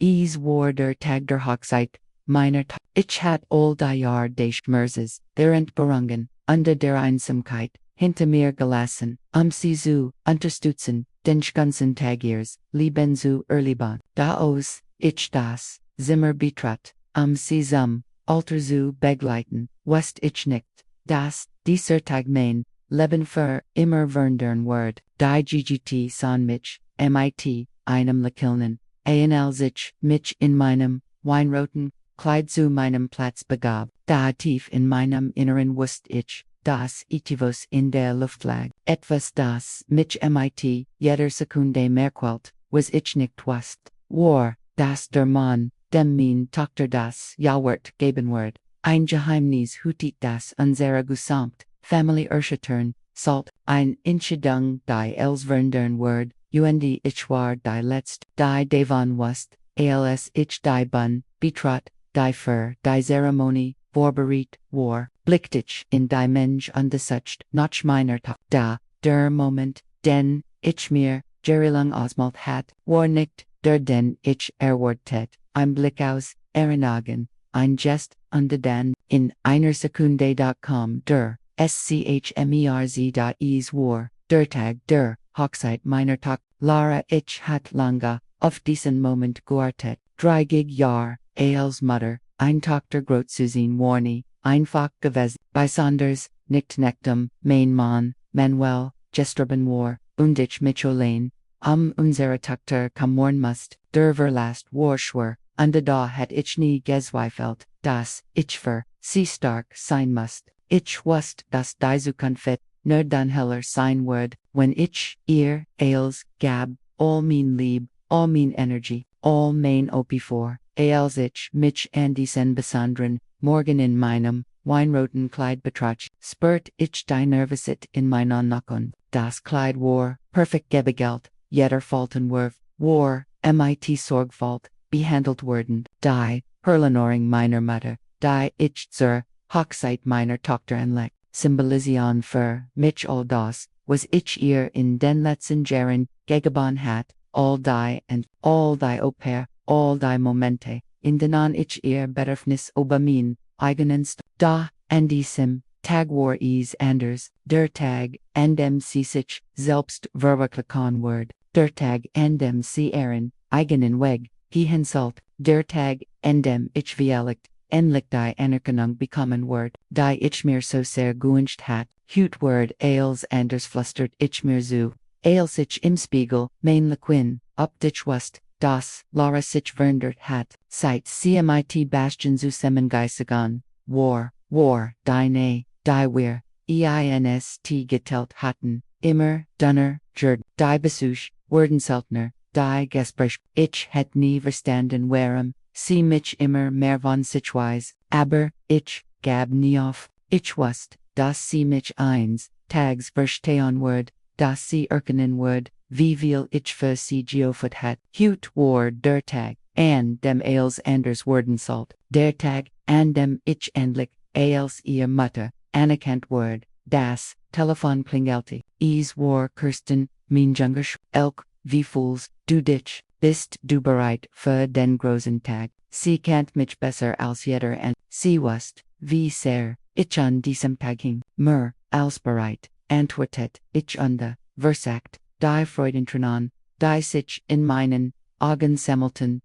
Is war der Tag der Hochzeit, meiner Tag. Ich hat all die Jahr des Schmerzes, der Entbehrungen, unter der Einsamkeit, hinter mir gelassen, sie zu unterstützen, den ganzen Tag ihres Leben zu erleben. Da aus, ich das, Zimmer betrat, sie zum Alter zu begleiten, west ich nicht, das, dieser Tag mein, Leben für immer wandern wird, die GGT san mich, mit, einem Lekilnen, sich, mich in meinem, weinroten, Kleid zu meinem Platz begab, da tief in meinem Inneren wusst ich, das Itivus in der Luft lag, etwas das mich mit, jeder Sekunde merkwelt, was ich nicht wusst, war, das der Mann, dem mein Tochter das Jawort geben wird, ein Geheimnis hutit das unsere gesamt, Family Erschattern, salt, ein Entscheidung die elswerdern wird, ich war die letzt, die devon wust, als ich die bun, betrat, die für die Zeremonie, vorbereitet war, blickt ich in die Mensch ungesucht, nach meiner Tag, da, der Moment, den ich mir, jahrelang ausmalt hat, war nicht, der den ich erwartet, ein Blick aus, Erinnerungen, ein Gest, und dann, in einer Sekunde. Com der, schmerz. War, der Tag der, Hochzeit meiner Tag, Lara ich hat lange, auf diesen Moment gewartet, 30 Jahr, als Mutter, ein Tochter groß zu sein warni, einfach gewesen, besonders, nicht nechtem, mein Mann, Manuel, gestorben war, und ich mich allein, unsere Tochter kommen musst, der Verlast war schwer, und da hat ich nie gezweifelt, dass ich für sie stark sein musst. Ich wusst, dass die Zukunft nur dann heller sein wird, wenn ich ihr als gab, all mein Lieb, all mein Energie, all mein Opfer, als ich mich an diesen besonderen Morgen in meinem weinroten Kleid betrach, spürt ich die Nervosität in meinen Nacken. Das Kleid war perfekt gebegelt, jeder Faltenwurf war mit Sorgfalt behandelt worden, die Perlenoring meiner Mutter, die ich zur Hochzeit meiner Tochter anlegt, symbolisieren für mich all das, was ich ihr in den letzten Jahren gegeben hat, all die Oper, all die Momente, in denen ich ihr Bedürfnis über mein eigenes, da, an diesem Tag war es anders, der Tag, an dem sie sich selbst verwirklichen wird, der Tag, an dem sie ihren eigenen Weg gehen sollt, der Tag, an dem ich vielleicht endlich die Anerkennung bekommen wird, die ich mir so sehr gewünscht hat, hut wird als anders flüstert ich mir zu, als ich im Spiegel, mein Lequin, ob dich wust, das Lara sich verndert hat, seit sie mit Bastian zusammengeistigen, war, die wir, einst geteilt hatten, immer, dunner, die Besuch, wurden seltener, die Gespräch, ich hätt nie verstanden warum, sie mich immer mehr von sich weiß, aber, ich, gab nie auf, ich wusst, dass sie mich eins, tags verstehen wird, dass sie erkennen wird, wie viel ich für sie geopfert hat, hut war der Tag, an dem als anders worden sollt, der Tag, an dem ich endlich, als ihr Mutter, anerkannt wird, das Telefon klingelte, es war Kirsten, mein junger Elk, wie fühlst du dich, bist du bereit für den großen Tag, sie kennt mich besser als jeder und sie wusst, wie sehr ich an diesem Tag hing, mehr als bereit, antwortet ich und versagt, die Freudentränen, die sich in meinen Augen sammelten,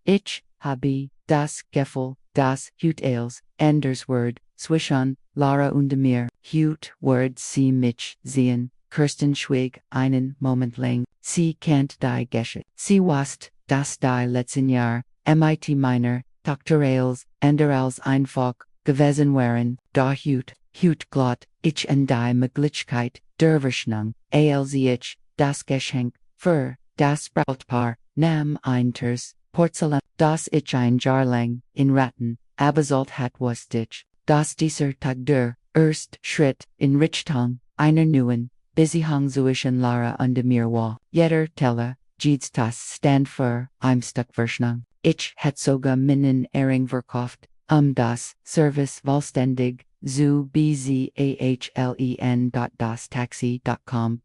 ich habe das Gefühl, das hut als anders wird, zwischen Lara und mir, hut wird sie mich sehen, Kirsten schwieg einen Moment lang, sie kennt die Geschichte, sie wusst, dass die letzten Jahr, mit meiner Tochter als einfach gewesen waren, da hut glatt, ich an die Möglichkeit der Verschnung, als ich das Geschenk für das Brautpaar nahm ein teures Porzellan, das ich ein Jahr lang in Ratten abgesollt hat wusste ich, dass dieser Tag der erste Schritt in Richtung einer neuen Beziehung zwischen Lara und mir war. Jeder Teller, das stand für Verschnung. Ich hätt sogar meinen Ehring verkauft, das Service vollständig zu bezahlen. Das Taxi.com.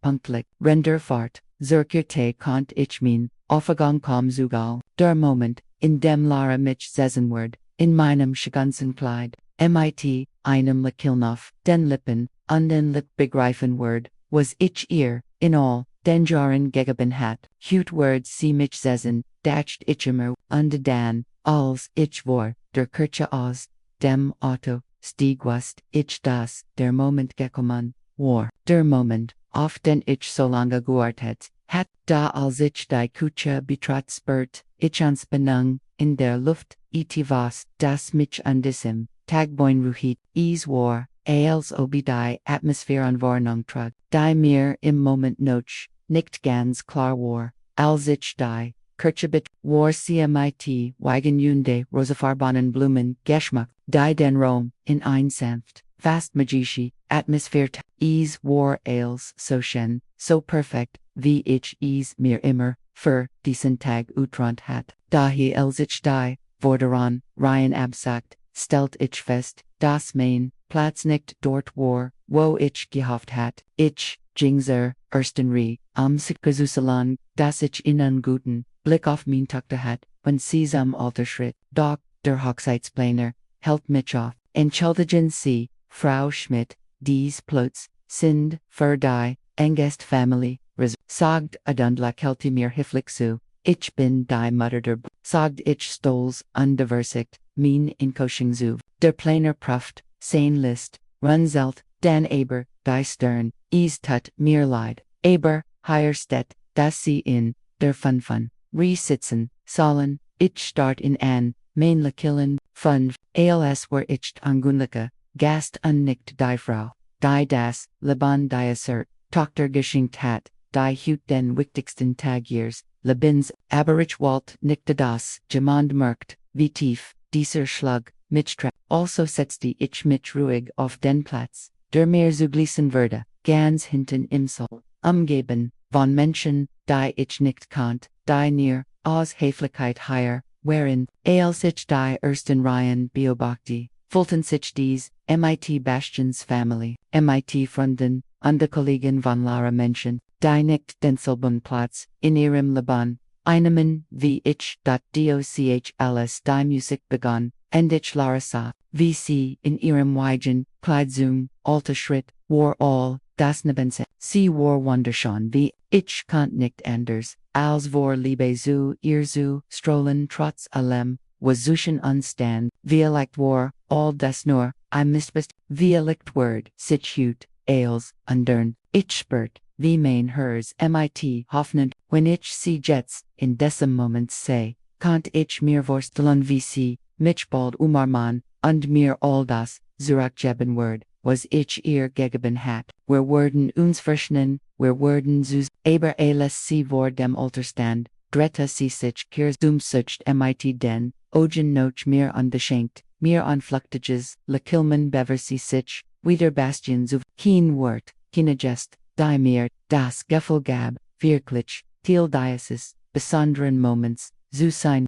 Renderfahrt, Zerkirte kont ich min, aufgegangen kom zugal, der Moment, in dem Lara mich Zesenword, in meinem ganzen Kleid, mit, einem Lakilnoff, den Lippen, an den Lip begreifen Word, was ich ihr, in all, den Jahren gegeben hat, hut Word sie mich Zesen, dacht ich immer, und dan, als ich war, der Kirche aus, dem Auto, stieg was ich das, der Moment gekommen, war, der Moment, auf den ich so lange gewartet, hat, da als ich die Kutsche betrat spürt, ich ans Benung, in der Luft, was, das mich an diesem, Tagboin ruhit, war, als ob die Atmosphäre an Warnung trug, die mir im Moment noch, nicht ganz klar war, als ich die, Kirchebit, war CMIT, Wagen Yunde, Rosafarbanen Blumen, Geschmack, die den Rom, in ein sanft, fast magische, Atmosphäre, war als so schön, so perfekt, wie ich mir immer, für diesen Tag utrant hat, daher als ich die, Vorderan, Ryan absagt, stellt ich fest, das mein, Platz nicht dort war, wo ich gehofft hat, ich, Jingser, ersten am Sikkazusalan, dass ich einen guten, Blick auf mein Tochter hat, und sie am Alter schritt, Doch, der Hochzeitsplaner, hält mich auf, entschuldigen Sie, Frau Schmidt, dies Plötz, sind, für die, engest Family, sagt adundla kelti mir hiflik zu, ich bin die Mutter der sagt ich stolz, undiversigt, min in Kosching zu, der Planer Pruft, sein List, Runzelt, Dan aber, die Stern, tut mir leid, aber, Heierstedt, dass sie in, der Fun, sitzen, sollen, ich start in an, mainle killen, fun, als war ich angunliche, gast unnickt die Frau, die das, Leban die assert, Tochter geschenkt hat, die hut den wichtigsten Tagiers, Lebens, aber ich walt nickte das, jemand merkt, wie tief, dieser Schlag, Mitchtra, also setzte ich mich ruhig auf den Platz, der mir zugliesen würde, ganz hinten im Saal, umgeben, von Menschen, die ich nicht kannt, die near, aus Höflichkeit hier, wherein, als ich die ersten Reihen beobachte, fühlten sich dies, mit Bastians Family, mit Freunden, und die Kollegen von Lara Menschen, die nicht denselben Platz, in ihrem Leben, einnehmen, wie ich, dochl's die Musik begann, und ich Lara sah, wie sie, in ihrem weigen, Kleidung, alter Schritt, war all, das Nebense, sie war wunderschön wie, ich konnt nicht anders, als vor Liebe zu ihr zu strollen trotz allem, was zwischen uns stand, vielleicht war, all das nur, ein Mistbest, vielleicht word, sich hut, als, undern, ich spürt, wie mein Hers mit hoffnend, wenn ich sie jetzt, in diesem Moment sei, konnt ich mir vorstellen wie sie, mich bald umarmen, und mir all das, zurückgeben word, was ich ihr gegeben hat, wir wurden uns verschnen, wir wurden zus, aber alles sie vor dem Alterstand, drette sie sich kehr sucht mit den, ogen noch mir unbeschenkt, mir unflüchtiges, le kilmen bever sie sich, wieder Bastions of keen wort, kine jest, die mir, das Gefühl gab, wirklich, til diasis, besonderen Moments, zu sein.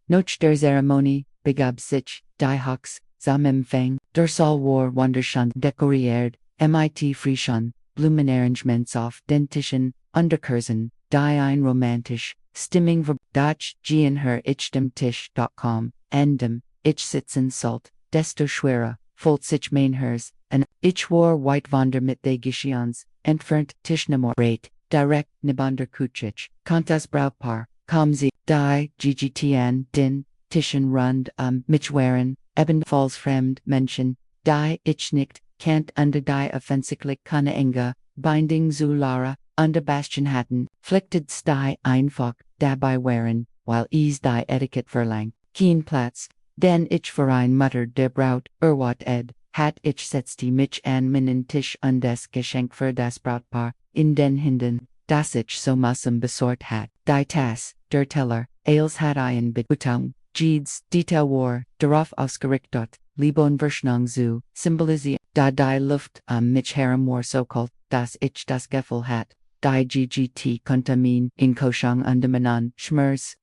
Noch der Zeremonie, begab sich, die Hochs, Empfang, der Saal war wunderschön dekoriert, mit frischen, Blumenarrangements auf den Tischen, Unterkursen, die ein romantisch, Stimming Dach gehen her ich dem Tisch.com, endem, ich sitzen sollt, desto schwerer, folgt sich mein Hers, und ich war weit wander mit de Geschions, entfernt Tischnummer rate, direkt neben der Kutschich, Kantas Brautpaar, kommen sie, die GGTN, den, Tischen rund mich waren, ebenfalls fremd Menschen, die ich nicht, kennt und die offensichtlich keine enge, Binding zu Lara, und Bastian hatten, flicktet die einfach, dabei waren, weil die Etiquette verlangt, kein Platz, denn ich verein Mutter der Braut, wat ed, hat ich setzte mich an meinen Tisch und das Geschenk für das Brautpaar, in den Händen, das ich so massam besorgt hat, die Tasse, der Teller, als hat ein Bebutung, Jeeds, Detail war, darauf ausgerichtet, Liebonverschnung zu, symbolisiert, da die Luft mich herum war so kalt, dass ich das Gefühl hat, die GGT konnte min in Koschung undermanan, Schmerz,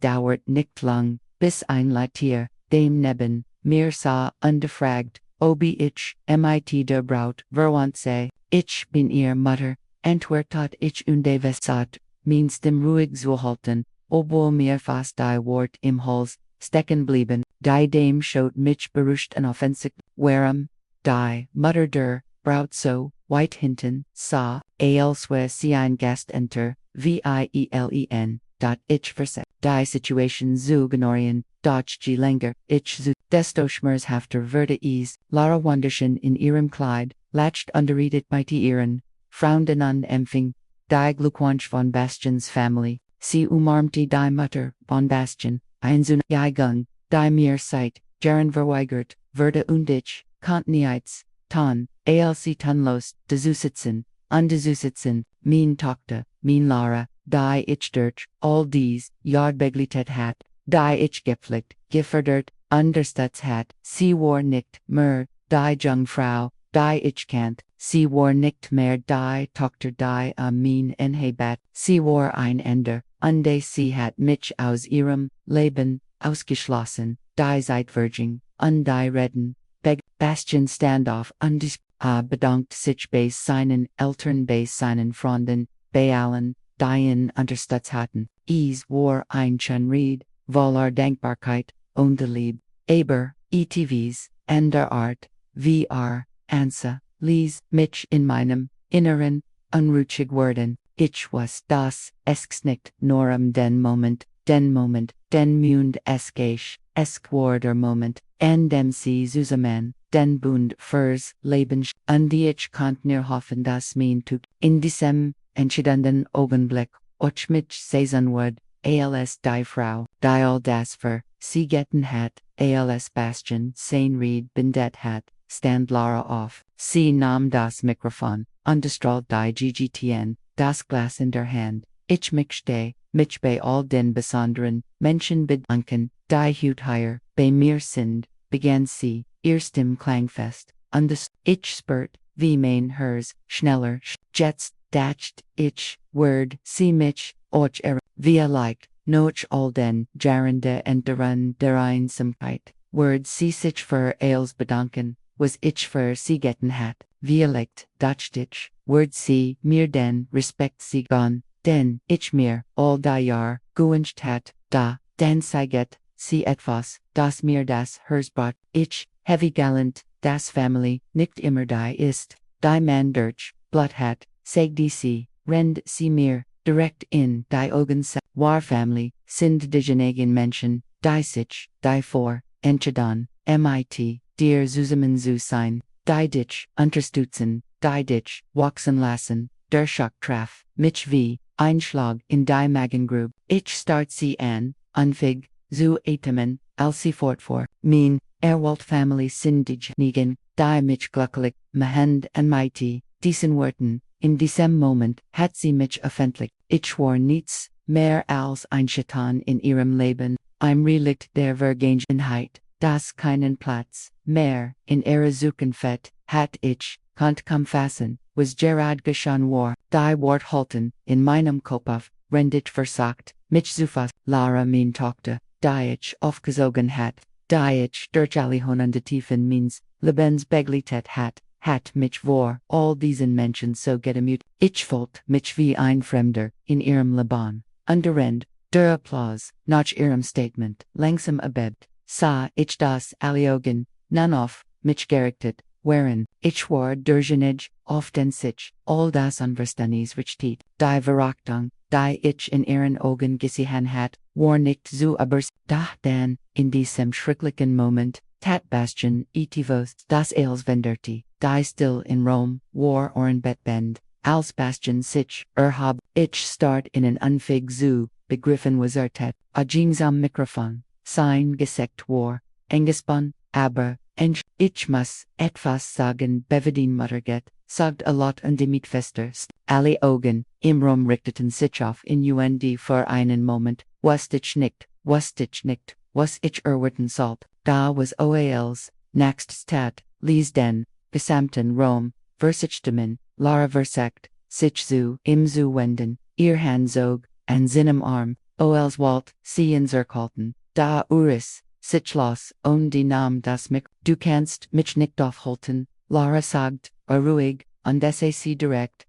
dauert nicht lang, bis ein Leitier, dem neben, mir sah, undefragt, ob ich, mit der Braut, verwandt sei, ich bin ihr Mutter, Entwertat ich unde vesat, means dem ruhig zuhalten, obwohl mir fast die Wort im Hals stecken blieben, die dem schot mich berucht en offensic, warum, die, mutter der, braut so, white hinten, sa, elsewhere see ein Gast enter, vielen, dot ich verse, die Situation zu genorien, dodge g länger, ich zu, desto schmerz hafter verde ease, Lara wunderschen in ihrem Kleid, latched underredet mighty ihren, frownden an empfing, die Gluquanch von Bastians family, sie umarmte die Mutter, von Bastian, einzun Gung, die mir Zeit, Jaren verweigert, verde und ich, Kontniites, ton, alc tunlos, dezusitzen, min Tochter, min Lara, die ich durch, all dies, Jardbeglitet hat, die ich gepflegt, gefördert, understuts hat, sie war nicht mehr, die Jungfrau, die ich kannt, sie war nicht mehr die Tochter die min enhebat, sie war ein Ender, unde sie hat mich aus ihrem Leben ausgeschlossen, die Zeitverging, die Reden, Bastian Standoff, bedankt sich bei seinen Eltern bei seinen Freunden, bei allen, die ihn unterstützt hatten, es war ein Schönried, voller Dankbarkeit, und Lieb, aber, ETVs, and der Art, VR, Ansa, ließ mich in meinem Inneren unruhig werden, ich was das, es nicht nur den Moment, den Mund war der Moment, en dem sie zusammen, den Bund fürs Leben, und ich konnte mir hoffen, dass mein tut, in diesem entscheidenden Augenblick, ich mich sehen würde, als die Frau, die all das für sie getan hat, als Bastian sein Ried bindet hat, stand Lara auf, sie nahm das Mikrofon, unterstrahlt die GGTN, das Glas in der Hand, ich mich bei all den besonderen Menschen bedanken, die heute bei mir sind, begann sie, ihr Stimmklangfest, und ich spürt, wie mein Herz schneller, jetzt, dacht ich, word, sie mich, och via like, noch all den Jarende enteren der Einsamkeit, word sie sich für als bedanken, was ich für sie getan hat, vielleicht, dacht ich, word sie mir den Respekt sie gone, denn ich mir, all die Jahr, gewünscht hat, da, denn seiget, sie etwas, das mir das Herz brat, ich, heavy gallant, das Family, nicht immer die ist, die man durch, Blut hat, sagte sie, rend sie mir, direkt in die Augen war Family, sind diejenigen Menschen, die sich, die vor, entschieden, mit, dir zusammen zu sein, die dich, unterstützen, die dich, wachsen lassen, der Schock traf, mich wie, Einschlag in die Magengrube, ich start sie an, unfig, zu atmen, als sie fortfuhr, mein, Walt Family sind diejenigen, die mich glücklich, mahend und mighty, diesen Worten, in diesem Moment, hat sie mich öffentlich, ich war nichts, mehr als ein Satan in ihrem Leben, ein Relikt der Vergangenheit, das keinen Platz, mehr, in ihrer Zukunft, hat ich, konnt kaum fassen, was gerade geschehen war, die Wort halten, in meinem Kopf, rendet versagt, mich zu fassen, Lara mein Tochter, die ich aufgesogen hat, die ich durch alle Hunde tiefen meins, Lebensbeglitet hat mich vor all diesen Menschen so getemüt, ich fühlt mich wie ein Fremder, in ihrem Leben, underend, der Applaus, nach ihrem Statement, langsam abebt, sah ich das alle Augen, nun auf, mich gerichtet, wherein, ich war durchschnittlich, auf den sich, all das Unverständnis richtet, die Verachtung, die ich in ihren Augen gesehen hat, war nicht zu da denn, in diesem schrecklichen Moment, tat Bastian etivos das als venderti, die still in Rom, war oren Bettbend, als Bastian sich, hab, ich start in ein unfig zu, begriffen was tat, a jeans am Mikrofon, sein geseckt war, engespann, aber, ich muss, etwas sagen, bevedin Mutterget, sagt a lot und demit fester, alle Augen, im Rom richteten sich auf in UND für einen Moment, was ich nicht, was ich salt, da was oals, next stat, lies den, gesamten Rom, versichtemmen, Lara versekt, sich zu, im zu wenden, ihr Hand zog, an seinem Arm, oals Walt, sie in zerkalten, da uris, sich los, und die Nam das mich, du kannst mich nicht aufhalten, Lara sagt, ruhig, und sie direkt,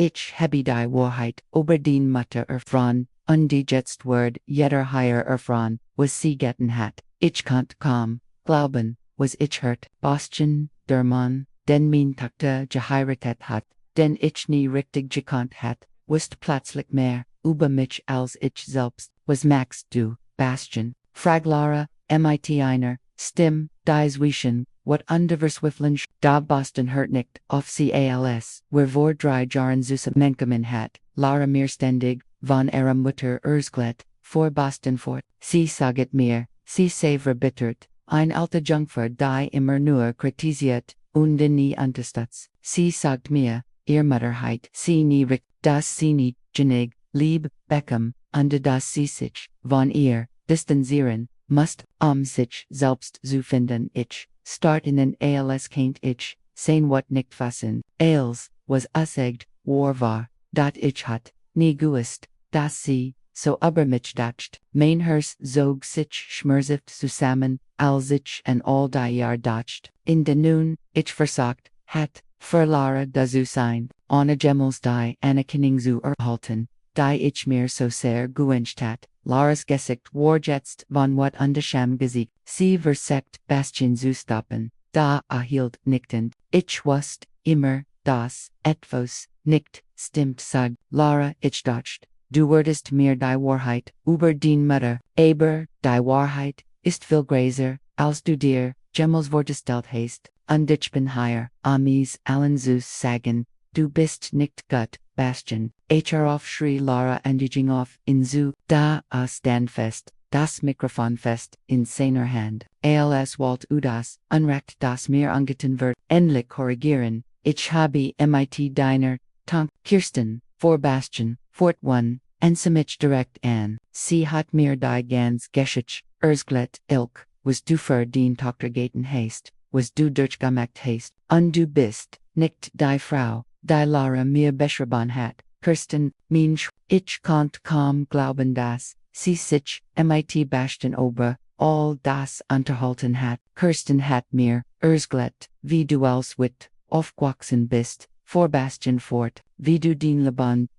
Ich habe die Wahrheit über den Mutter erfahren, und die jetzt word jeder higher erfahren, was sie getan hat. Ich konnte kaum glauben, was ich hört. Bastian, der Mann, den mein Tochter geheiratet hat, den ich nie richtig gekannt hat, wusste plötzlich mehr über mich als ich selbst. Was magst du, Bastian? Frag Lara, mit einer Stimme, die zwischen wat underverswiffeln da Boston hört nicht auf cals, vor 3 Jahren zusammengekommen hat, Lara mir ständig, von ihrer Mutter erzählt, vor Boston fort. Sie saget mir, sie sei verbittert, ein alte Jungfer die immer nur kritisiert, und nie unterstützt. Sie sagt mir, ihr Mutter heit sie nie richt, dass sie nie genig, lieb, Beckham, und dass sie sich, von ihr, distanzieren, must, sich selbst zu finden. Ich start in den als kennt ich, sein wat nicht fassen, als, was usegt, war, dat ich hat, nie gewusst, dass sie, so aber mich dacht, mein Herz zog sich schmerzhaft zusammen, als ich en all die Jahr dacht, in den nun, ich versagt, hat, für Lara dazu sein, ohne jemals die Anerkennung zu erhalten, die ich mir so sehr gewünscht hat. Lara's Gesicht war jetzt von wat unscham gesiegt, sie versagt Bastian zu stoppen, da hielt nichtend, ich wusste immer, dass etwas nicht stimmt, sagt Lara, ich dacht, du würdest mir die Wahrheit über den Mutter, aber die Wahrheit ist viel größer, als du dir jemals vorgestellt hast, und ich bin hier, allen zu sagen, du bist nicht gut, Bastian. Auf schrie Lara und ging auf in zu, da stand fest, das Mikrofon fest, in seiner Hand. Als Walt Udas, unrecht das mir angetan wird, endlich korrigieren, ich habe mit deiner, Tank, Kirsten, vor Bastian, fort one, und sie mich direkt an. Sie hat mir die ganz Geschichte, erzählt, ilk, was du für den Tochter gaten hast, was du durchgemacht hast, und du bist, nicht die Frau, die Lara mir beschrieben hat. Kirsten, Mensch, ich konnt kaum glauben, dass sie sich mit Bastian über all das unterhalten hat. Kirsten hat mir erzählt, wie du als Wit aufgewachsen bist, vor Bastian fort, wie du den Leben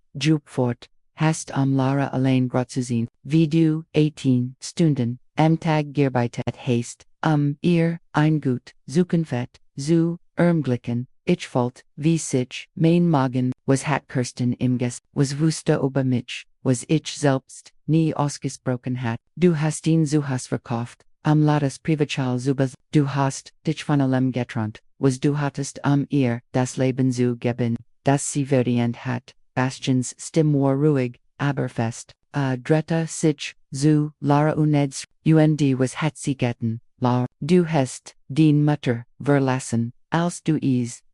fort hast Lara allein gesehen, wie du 18 Stunden am Tag gearbeitet hast, ihr ein gut Zukunft zu ermöglichen. Ich falt, wie sich, mein Magen, was hat Kirsten im Gest, was wusste über mich, was ich selbst nie ausgesprochen hat. Du hast ihn zu Hass verkauft, Ladas Privatschal zubas, du hast dich von allem getrennt, was du hattest ihr das Leben zu geben, das sie verdient hat. Bastians Stimme war ruhig, aber fest, dretta sich, zu Lara uneds, und was hat sie getan, Lara, du hast den Mutter verlassen, als du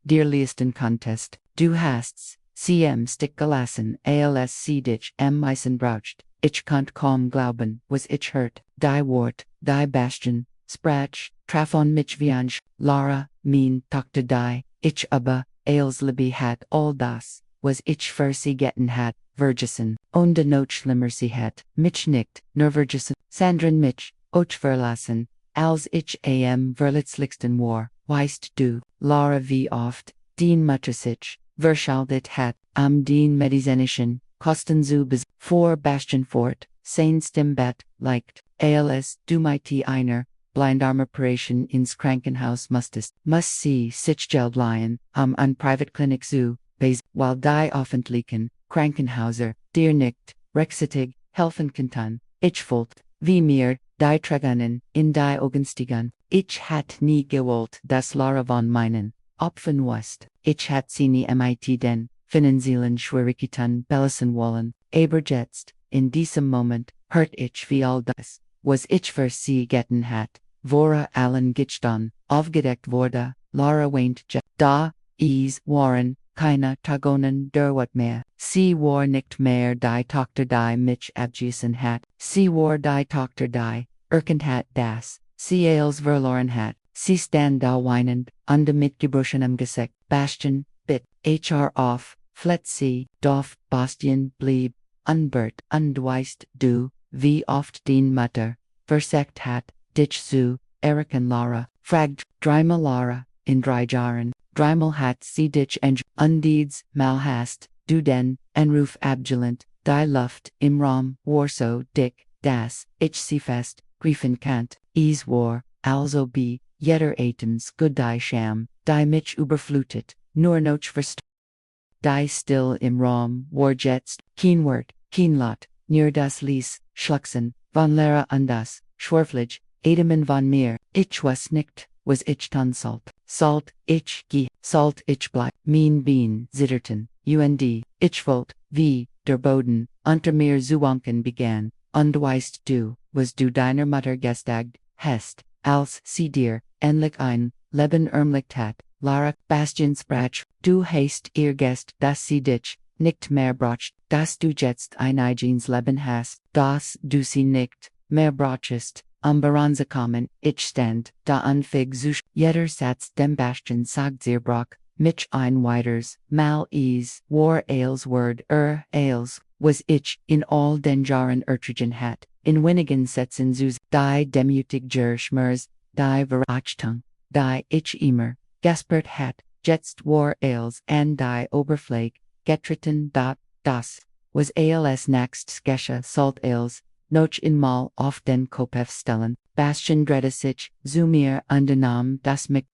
dir leisten konntest, du hast's, cm stick gelassen, als sie dich meisen braucht, ich konnt kaum glauben, was ich hört, die Wort, die Bastian, sprach, traf on mich wie ein Lara, mein Tochter die, ich aber, als liebe hat all das, was ich für sie getan hat, vergessen, und noch schlimmer sie hat, mich nicht, nur vergessen, Sandren mich, och verlassen, als ich verletzlichsten war, weißt du, Lara wie oft, den Mutter sich, verschaltet hat, den medizinischen, Kosten zu vor Bastian fort, sein Stimmbett, leicht, als du mit einer, Blindarmoperation ins Krankenhaus musstest, muss sie sich Geld leihen, an Privatklinik zu, while die öffentlichen, Krankenhauser, dir nicht, rechtzeitig, helfen könnten, ich fühlt, wie mir, die Trägerinnen, in die Augen stiegen, ich hat nie gewollt, dass Lara von meinen, Opfern wusst, ich hat sie nie mit den, finanziellen Schwierigkeiten belassen wollen, aber jetzt, in diesem Moment, hört ich wie all das, was ich für sie getan hat, vora allen gestanden, aufgedeckt wurde, Lara weint da, waren, keine Tagonen der wat mehr, sie war nicht mehr die Tochter die mich abgewiesen hat, sie war die Tochter die, erkannt hat das, sie als verloren hat, sie stand da weinend, und mit gebrochenem Gesicht, Bastian, bit, auf, flett sie, doch Bastian blieb, unbert, und weißt du, wie oft den Mutter, versagt hat, dich zu, erkennen Lara, fragt, dreimal Lara, in 3 Jahren, dreimal hat sie dich und dies mal hast, du den, en roof abgelent, die Luft, im Raum, Warso, dick, das, ich sie fest, griefen kant, is war, also be, jeder Items, good die Sham, die mich überflutet, nur noch verst. Die still im Raum, war jetzt, Keenwort, Keenlot, near das Lies, Schlucksen, von Leere und das, Schwerflich, Edeman von mir, ich was nicht, was ich tan Salt, ich gi, Salt ich blei, mean bean, zitterten, und, ich wollt, wie, der Boden, unter mir zuwanken begann, und weißt du, was du deiner Mutter gestagt, hast, als sie dir, endlich ein, Leben ermlicht hat, Lara, Bastian sprach, du hast ihr Gest, dass sie dich, nicht mehr braucht, dass du jetzt ein eigenes Leben hast, dass du sie nicht, mehr brauchst, Baranza kommen, ich stand, da anfig zusch, jeder Satz dem Bastian sagt sehr brach, mich ein weiters, mal is, war als word, als, was ich, in all den Jahren ertrigen hat, in wenigen Sätzen zus, die demutig Schmerz, die Verachtung, die ich immer, gespert hat, jetzt war als, and die Oberfläche, getreten dot, das, was als nächst skesha salt als, noch einmal auf den Kopf stellen, Bastian drehte sich, zu mir und nahm das mich,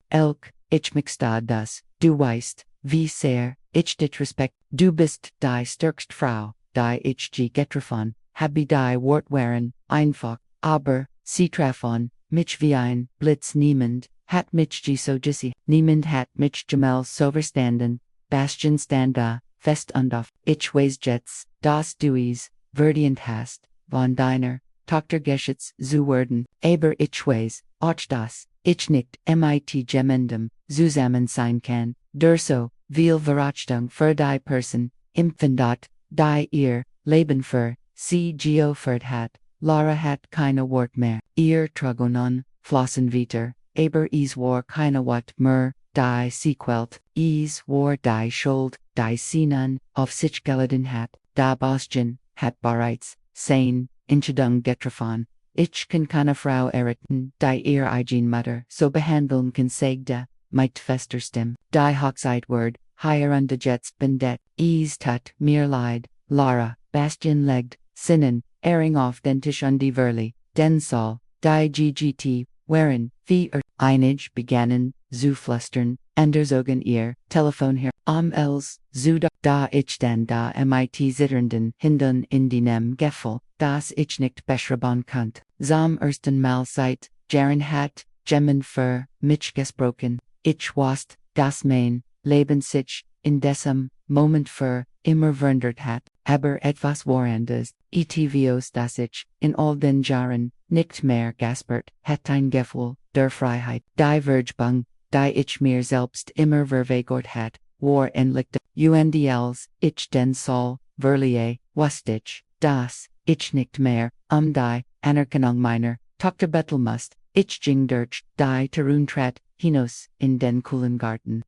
ich mich sta das, du weißt, wie sehr, ich dich respekt, du bist die stärkste Frau, die ich je getroffen, habe die Wort waren, einfach, aber, sie treffen, mich wie ein Blitz niemand, hat mich je so gissy, niemand hat mich jemals so verstanden, Bastian stand da, fest und auf, ich weiß jetzt, dass du es, verdient hast, von deiner, Tochter Geschütz zu werden, aber ich weiß, auch das, ich nicht mit jemandem, zusammen sein kann, der so, viel Verachtung für die Person, empfindet, die ihr, Leben für, sie geopfert hat, Lara hat keine Wort mehr, ihr Tragonon, flossen weiter, aber es war keine Wort mehr, die sie quält, es war die Schuld, die sie nun, auf sich geladen hat, da Bastian, hat bereits, sein, Entscheidung getroffen, ich kann keine Frau erretten, die ihr eigen Mutter so behandeln kann sagte, mit fester Stimme, die Hochzeitwort, higher und jetzt bendet, es tut mir leid, Lara, Bastian legt, sinnen, airing auf den Tisch und die Verli, den Saal, die GGT, waren, wie einig begannen, zu flüstern, Zogen ihr, Telefon her, els, zu da ich dann da mit zitternden Händen in dem Gefühl, dass ich nicht beschreiben könnt, zum ersten Mal seit, Jahren hat, Gemmen für, mich gesprochen, ich wast, das mein, Leben sich, in diesem, Moment für, immer verandert hat, aber etwas Worandes, etvos das ich, in all den Jahren, nicht mehr gaspert, hat ein Gefühl, der Freiheit, die Vergebung, die ich mir selbst immer verweigert hat, war endlich UNDLs, ich den Saal, verlieh, wast ich, das, ich nicht mehr, die, Anerkennung meiner, Tochter betteln musst, ich ging durch, die Terun hinaus, in den coolen Garten,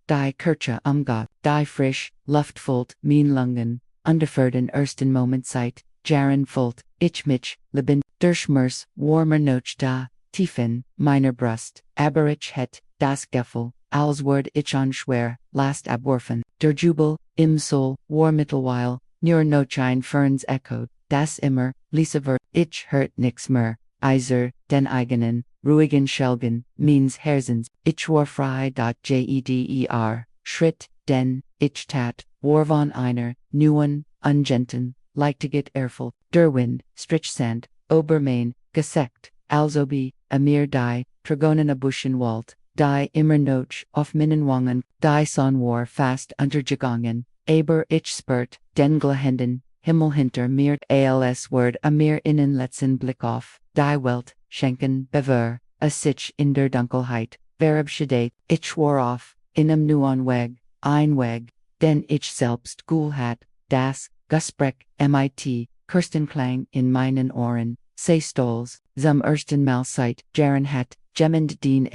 die Kirche Gott, die frisch, luftfüllt, mein Lungen, für den ersten Moment Zeit, Jaren füllt, ich mich, leben, der Schmerz, warmer noch da, tiefen, meiner Brust, aber ich het, das Gefühl, als word ich unschwer, last abworfen, der Jubel, im Soul, war mittelweil, nur noch ein Ferns echoed, das immer, liesever, ich hört nix mehr, eiser, den eigenen, ruhigen Schelgen, means Herzens, ich war frei. Jeder, Schritt, den, ich tat, war von einer, neuen, ungenten, leichtiget erfol, der Wind, Strichsand, Obermain, geseckt, also be, amir die, Tragonen Buschen Wald, die immer noch, auf meinen Wangen, die Son war fast untergegangen, aber ich spürt, den Glahenden, Himmel hinter mir, als word amir innen letzten Blick auf, die Welt, schenken, bever, a sich in der Dunkelheit, verabschiedet, ich war auf, in einem neuen Weg, ein Weg, den ich selbst gul hat, das, Gespräch, mit, Kirstenklang in meinen Ohren, sei stolz, zum ersten Mal seit, Jaren hat, gemmend den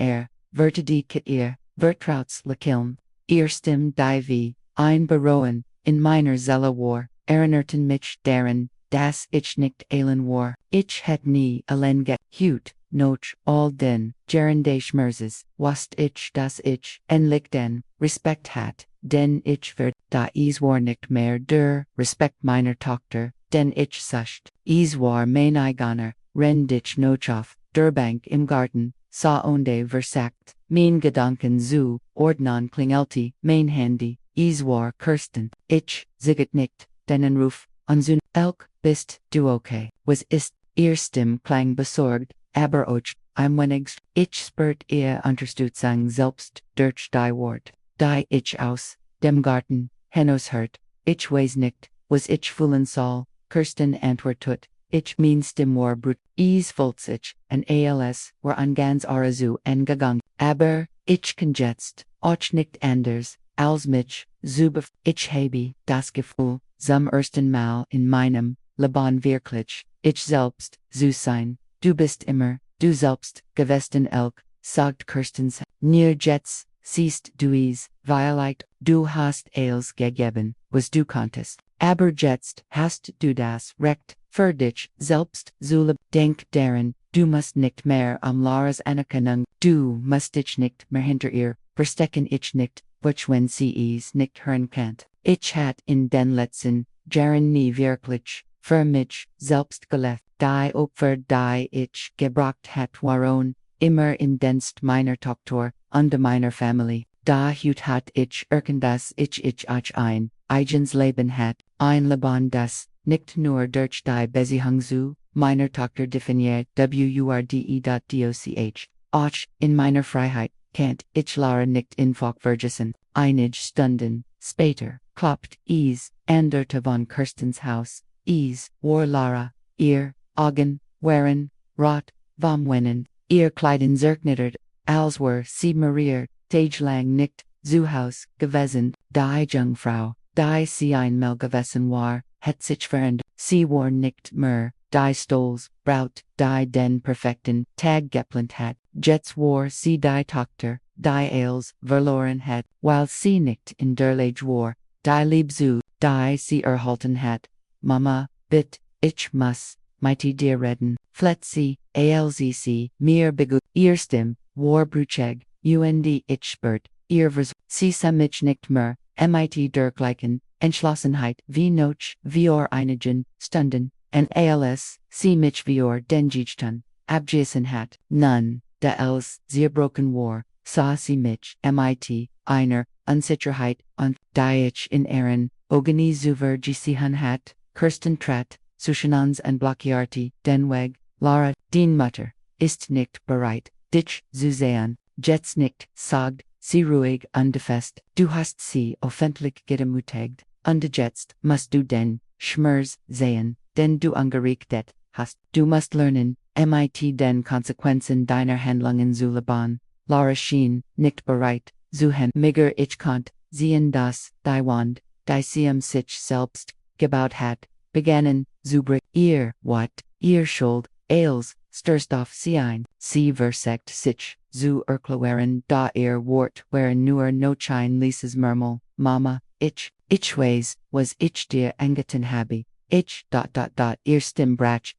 werte die Kit vertrauts lekilm, ihr Stimm die wie, ein Beroen, in meiner Zelle war, erinnerten mich daran, dass ich nicht allen war, ich het nie allein hut, noch, all den, Jaren des Schmerzes, wast ich, dass ich, endlich den, Respekt hat, den ich wird, da is war nicht mehr der, respect meiner Tochter, den ich sucht, is war mein eigener, ren dich nochof, der Bank im Garten, sa onde versagt, mein Gedanken zu, ordnen klingelti, mein Handy, is war Kirsten, ich, ziget nicht, denen Ruf, unsun, elk, bist, du okay, was ist, ihr Stimm klang besorgt, aber och, wenig, ich spürt ihr Unterstützung selbst, durch die Wort, die ich aus, dem Garten, hinaus hört, ich weiß nicht, was ich fühlen soll, Kirsten antwortet, ich mein Stimm war brut, is fulz ich, an als, war an ganz arazu en gegangen, aber, ich kann jetzt, auch nicht anders, als mich, zubef, ich habe, das Gefühl, zum ersten Mal in meinem, Leben wirklich, ich selbst, zu sein, du bist immer, du selbst, gewesen elk, sagt Kirstens, near jets, siehst du es, Violet, du hast alles gegeben, was du konntest, aber jetzt hast du das Recht, für dich selbst zu denk daran, du musst nicht mehr Laras Anerkennung, du musst dich nicht mehr hinter ihr, verstecken ich nicht, which wenn sie es nicht hören kannt. Ich hat in den letzten Jahren nie wirklich, für mich selbst gelebt, die Opfer die ich gebracht hat waren, immer im Dienst meiner Tochter, und meiner Familie, da hat ich erkannt dass ich ein eigens Leben hat, ein Leben das, nicht nur durch die Beziehung zu meiner Tochter definiert wurde.doch, auch in meiner Freiheit, kennt ich Lara nicht in vergessen, einige Stunden später, klopft es an der Tür von Kirstens Haus, es war Lara, ihr Augen waren rot, vom Weinen, ihr Kleiden zerknittert, als war sie Maria, tagelang nicht zu Haus gewesen, die Jungfrau, die sie einmal gewesen war, hat sich verändert, sie war nicht mehr, die Stolz, Braut, die den perfekten Tag geplant hat, jetzt war sie die Tochter, die alles verloren hat, weil sie nicht in der Lage war, die Liebe zu, die sie erhalten hat. Mama, bitte, ich muss, mit dir reden, fleht sie, alzc, mir begut, ihr Stimm, war bruchig, und ich spürt, ihr vers, sie sah mich nicht mehr, mit der gleichen Entschlossenheit wie noch vor einigen Stunden, und als sie mich vor den Gegenstand abgewiesen hat, nun, da als zerbrochen war, sah sie mich mit einer Unsicherheit und die ich in ihren Augen gesehen hat, Kirsten trat zwischen uns und blockierte den Weg, Lara, dein Mutter, ist nicht bereit, dich zu sehen, jetzt nicht, sagt sie ruhig und fest, du hast sie öffentlich gedemütigt, und jetzt musst du den Schmerz sehen, den du angerichtet hast, du musst lernen, mit den Konsequenzen deiner Handlungen zu leben. Lara schien nicht bereit, zu miger ich konnt sehen dass die Wand, die sie sich selbst gebaut hat, begannen zu ihr wat, ihr Schuld, als, stürzt auf sie ein, sie versagt sich, zu erklären, da ihr Wort waren nur noch ein leises Murmel, Mama, ich weiß, was ich dir angetan habe, ihr Stimm brach,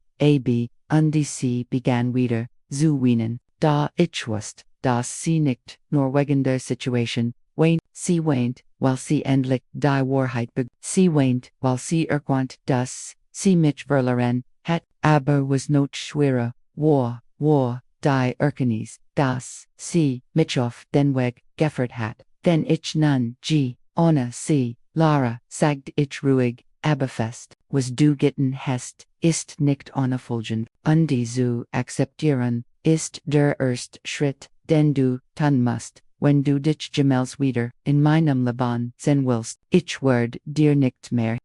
und sie begann wieder, zu weinen, da ich wusste, dass sie nicht, nur wegen der Situation, weint, sie weint, weil sie endlich die Wahrheit sie weint, weil sie erkannt, dass sie mich verloren hat, aber was noch schwerer, war, die Erkenntnis, dass sie mich auf den Weg geführt hat, denn ich nun, ohne sie, Lara, sagt ich ruhig, aber fest, was du getan hast, ist nicht unerfolgend, und die zu akzeptieren, ist der erste Schritt, den du tun musst, wenn du dich jemals wieder in meinem Leben sehen willst. Ich werd dir nicht mehr,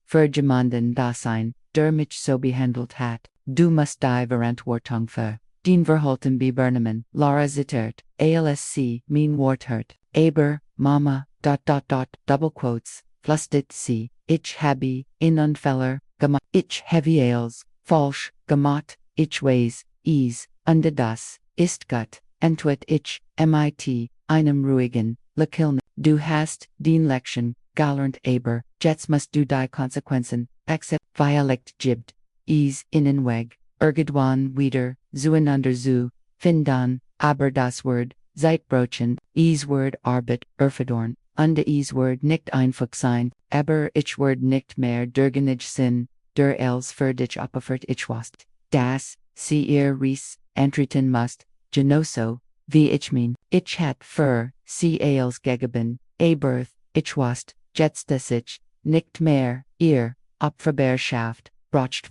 für jemanden da sein, der mich so behandelt hat. Du musst die Verantwortung für den Verhalten übernehmen. Lara zittert, als mein Wort hört. Aber, Mama, double quotes, flüstert sie, ich habe in Unfäller gemacht, ich habe alles falsch gemacht, ich weiß es, und das ist gut, antwortet ich, mit einem ruhigen Lächeln. Du hast den Lektion gelernt, aber jetzt musst du die Konsequenzen akzeptieren. Violet gibt es ihnen Weg, irgendwann wieder zueinander zu finden, aber das Wort Zeitbrochen, Word Arbeit, Erfedorn, unde Word nicht einfach sein, aber ich Word nicht mehr dergenige Sinn, der els für dich abgefert ich wast. Das, sie ihr Ries, entreten must, genoso, wie ich mein, ich hat für, sie els gegeben, birth, ich wast, jetzt ich, nicht mehr, ihr, Opferberschaft, brocht,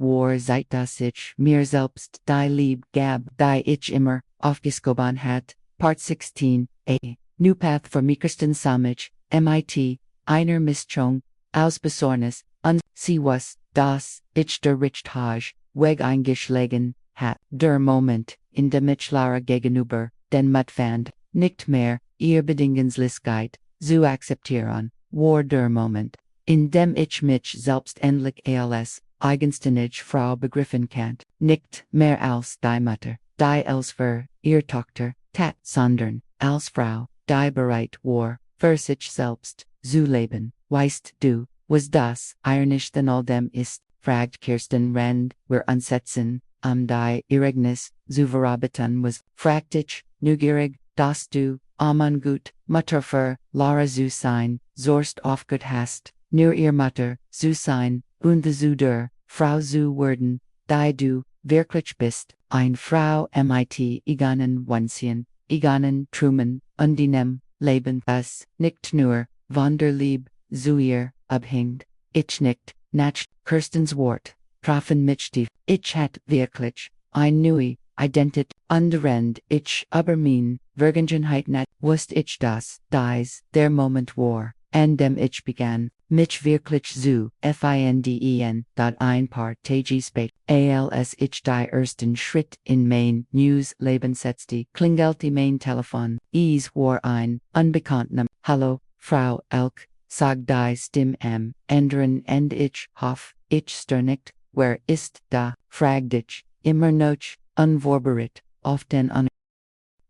war seit das ich mir selbst die Lieb gab, die ich immer, aufgeschoben hat, Part 16, a new path for Mickersten Samich, mit, einer Mischung, aus Besorgnis, sie was, das, ich der Richthage, weg eingeschlagen, hat, der Moment, in dem ich Lara gegenüber, den Mutfand, nicht mehr, ihr Bedingungslichkeit, zu akzeptieren, war der Moment, in dem ich mich selbst endlich als, eigenständig Frau begriffen kann, nicht mehr als die Mutter, die els für, ihr Tochter, tat, sondern, als Frau, die bereit war, für sich selbst, zu leben, weißt du, was das, ironisch than all dem ist, fragt Kirsten Rand, wir ansetzen, die Ereignis, zu verarbeiten was, fragt ich, neugierig, dass du, gut, Mutter für, Lara zu sein, zorst aufgut hast, nur ihr Mutter, zu sein, und zu der, Frau zu werden, die du, wirklich bist, ein Frau mit eganen Wünschen, eganen Trumen, undinem, Leben, das, nicht nur, von der Lieb, zu ihr, abhängt, ich nicht, nach, Kirstens Wort, trafen mich tief, ich hat wirklich, ein neue, Identit, underend, ich aber mein, Vergangenheit nat, wusst ich das, dies, der Moment war, an dem ich begann, mich wirklich zu, finden, ein paar Tage spät, als ich die ersten Schritt in mein neues Leben setzte, klingelte mein Telefon, war ein, unbekannter, hallo, Frau Elk, sag die Stimme am, anderen and ich hoff, ich sternigt, wer ist da, fragt ich, immer noch, unvorbereitet, auf den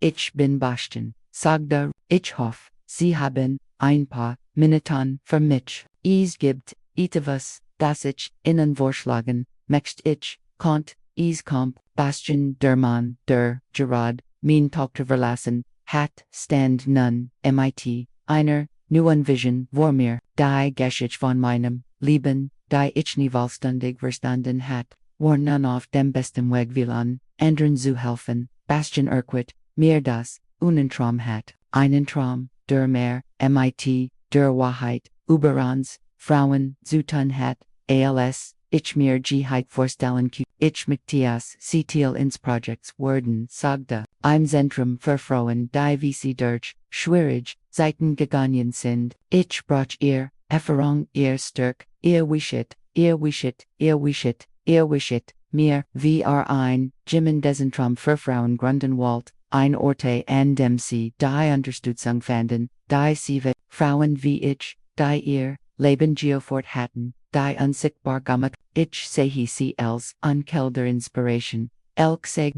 Ich bin Bastian, sagte, ich hoff, Sie haben, ein paar, Minuten für mich, gibt, etwas, das ich, Ihnen vorschlagen, möchte ich, kommt, kommt, Bastian, der Mann, der, Gerard, mein Tochter verlassen, hat, stand nun, mit, einer, neuen Vision, vor mir, die Geschichte von meinem, Leben, die ich nie vollständig verstanden hat, war nun auf dem besten Weg an, anderen zu helfen, Bastian Urquhart, mir das, Traum hat, einen Traum, der mehr, mit, der Wahrheit, über uns, Frauen, zu tun hat, als, ich mir Geheit vorstellen ich Matthias, Tiel ins Projects worden, sagte, im Zentrum für Frauen, die wie sie durch, schwierig, Zeiten gegangen sind, ich brauch ihr, Erfahrung, ihr Stärk, ihr Wischet, ihr Wischet, ihr Wischet, ihr Wischet, mir, wie ein, Jimmen Desentrum für Frauen Grundenwald, ein Orte an dem sie, die Unterstützung fanden, die sieve, Frauen wie ich, die ihr, Leben geoffort hatten, die unsichtbar gemacht, ich sehe sie els, unkelder Inspiration, elk seg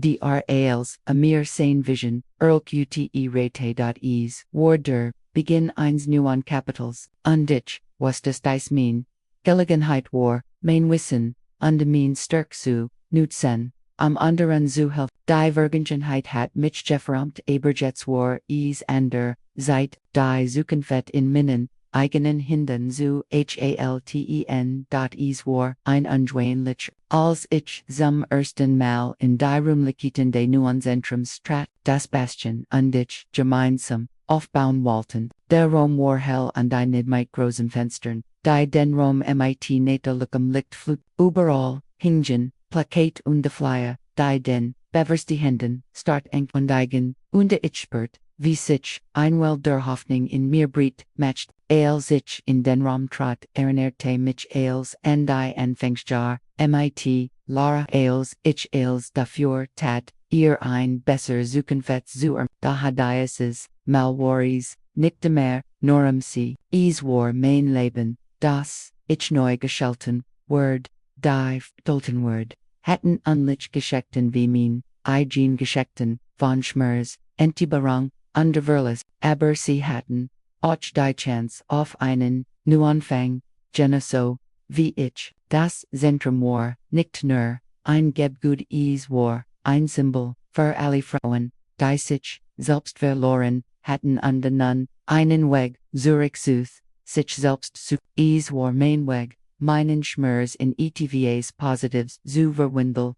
als, a mir sane vision, ute rate.es, war der, begin eins nu an Capitals, und ich, was das dies mean, Gelegenheit war, mein Wissen, und mein Stärk zu, nutzen, am anderen zu helfen, die Vergangenheit hat mich geframt aberjets war, ander, seit, die Zukunft in Minnen, eigenen Hinden zu halten. War, ein undwähnlich, als ich zum ersten Mal in die Rumlichkeiten des neuen Zentrums trat, das Bastian und ich gemeinsam, aufbauen wollten, der Raum war hell an die nicht großen Fenstern, die den Raum mit nächtlichem Licht flut, überall, hingen, Plakat und Flyer, die den, bevers die Händen, start eng und eigen, und ich spürt, wie sich, einwell der Hoffnung in mir briet, matcht, als ich in den Raum trat, erinnerte mich als an die Anfangsjahr, mit, Lara als ich als dafür tat, ihr ein besser Zukunft zu da hadaises, Malwaris, nicht mehr, nur sie, war mein Leben, das, ich neu geschalten, Word, die, Dolten Word, hatten unlich Geschichten wie mein, eigen Geschichten, von Schmerz, Entüberung, Underverles, aber sie hatten, auch die Chance auf einen, Neuanfang, genoso, wie ich, das Zentrum war, nicht nur, ein Gebgut war, ein Symbol, für alle Frauen, die sich, Selbstverloren, hatten und nun, einen Weg, zurück sich selbst zu, war mein Weg, meinen Schmerz in ETVAs Positives zu verwindel,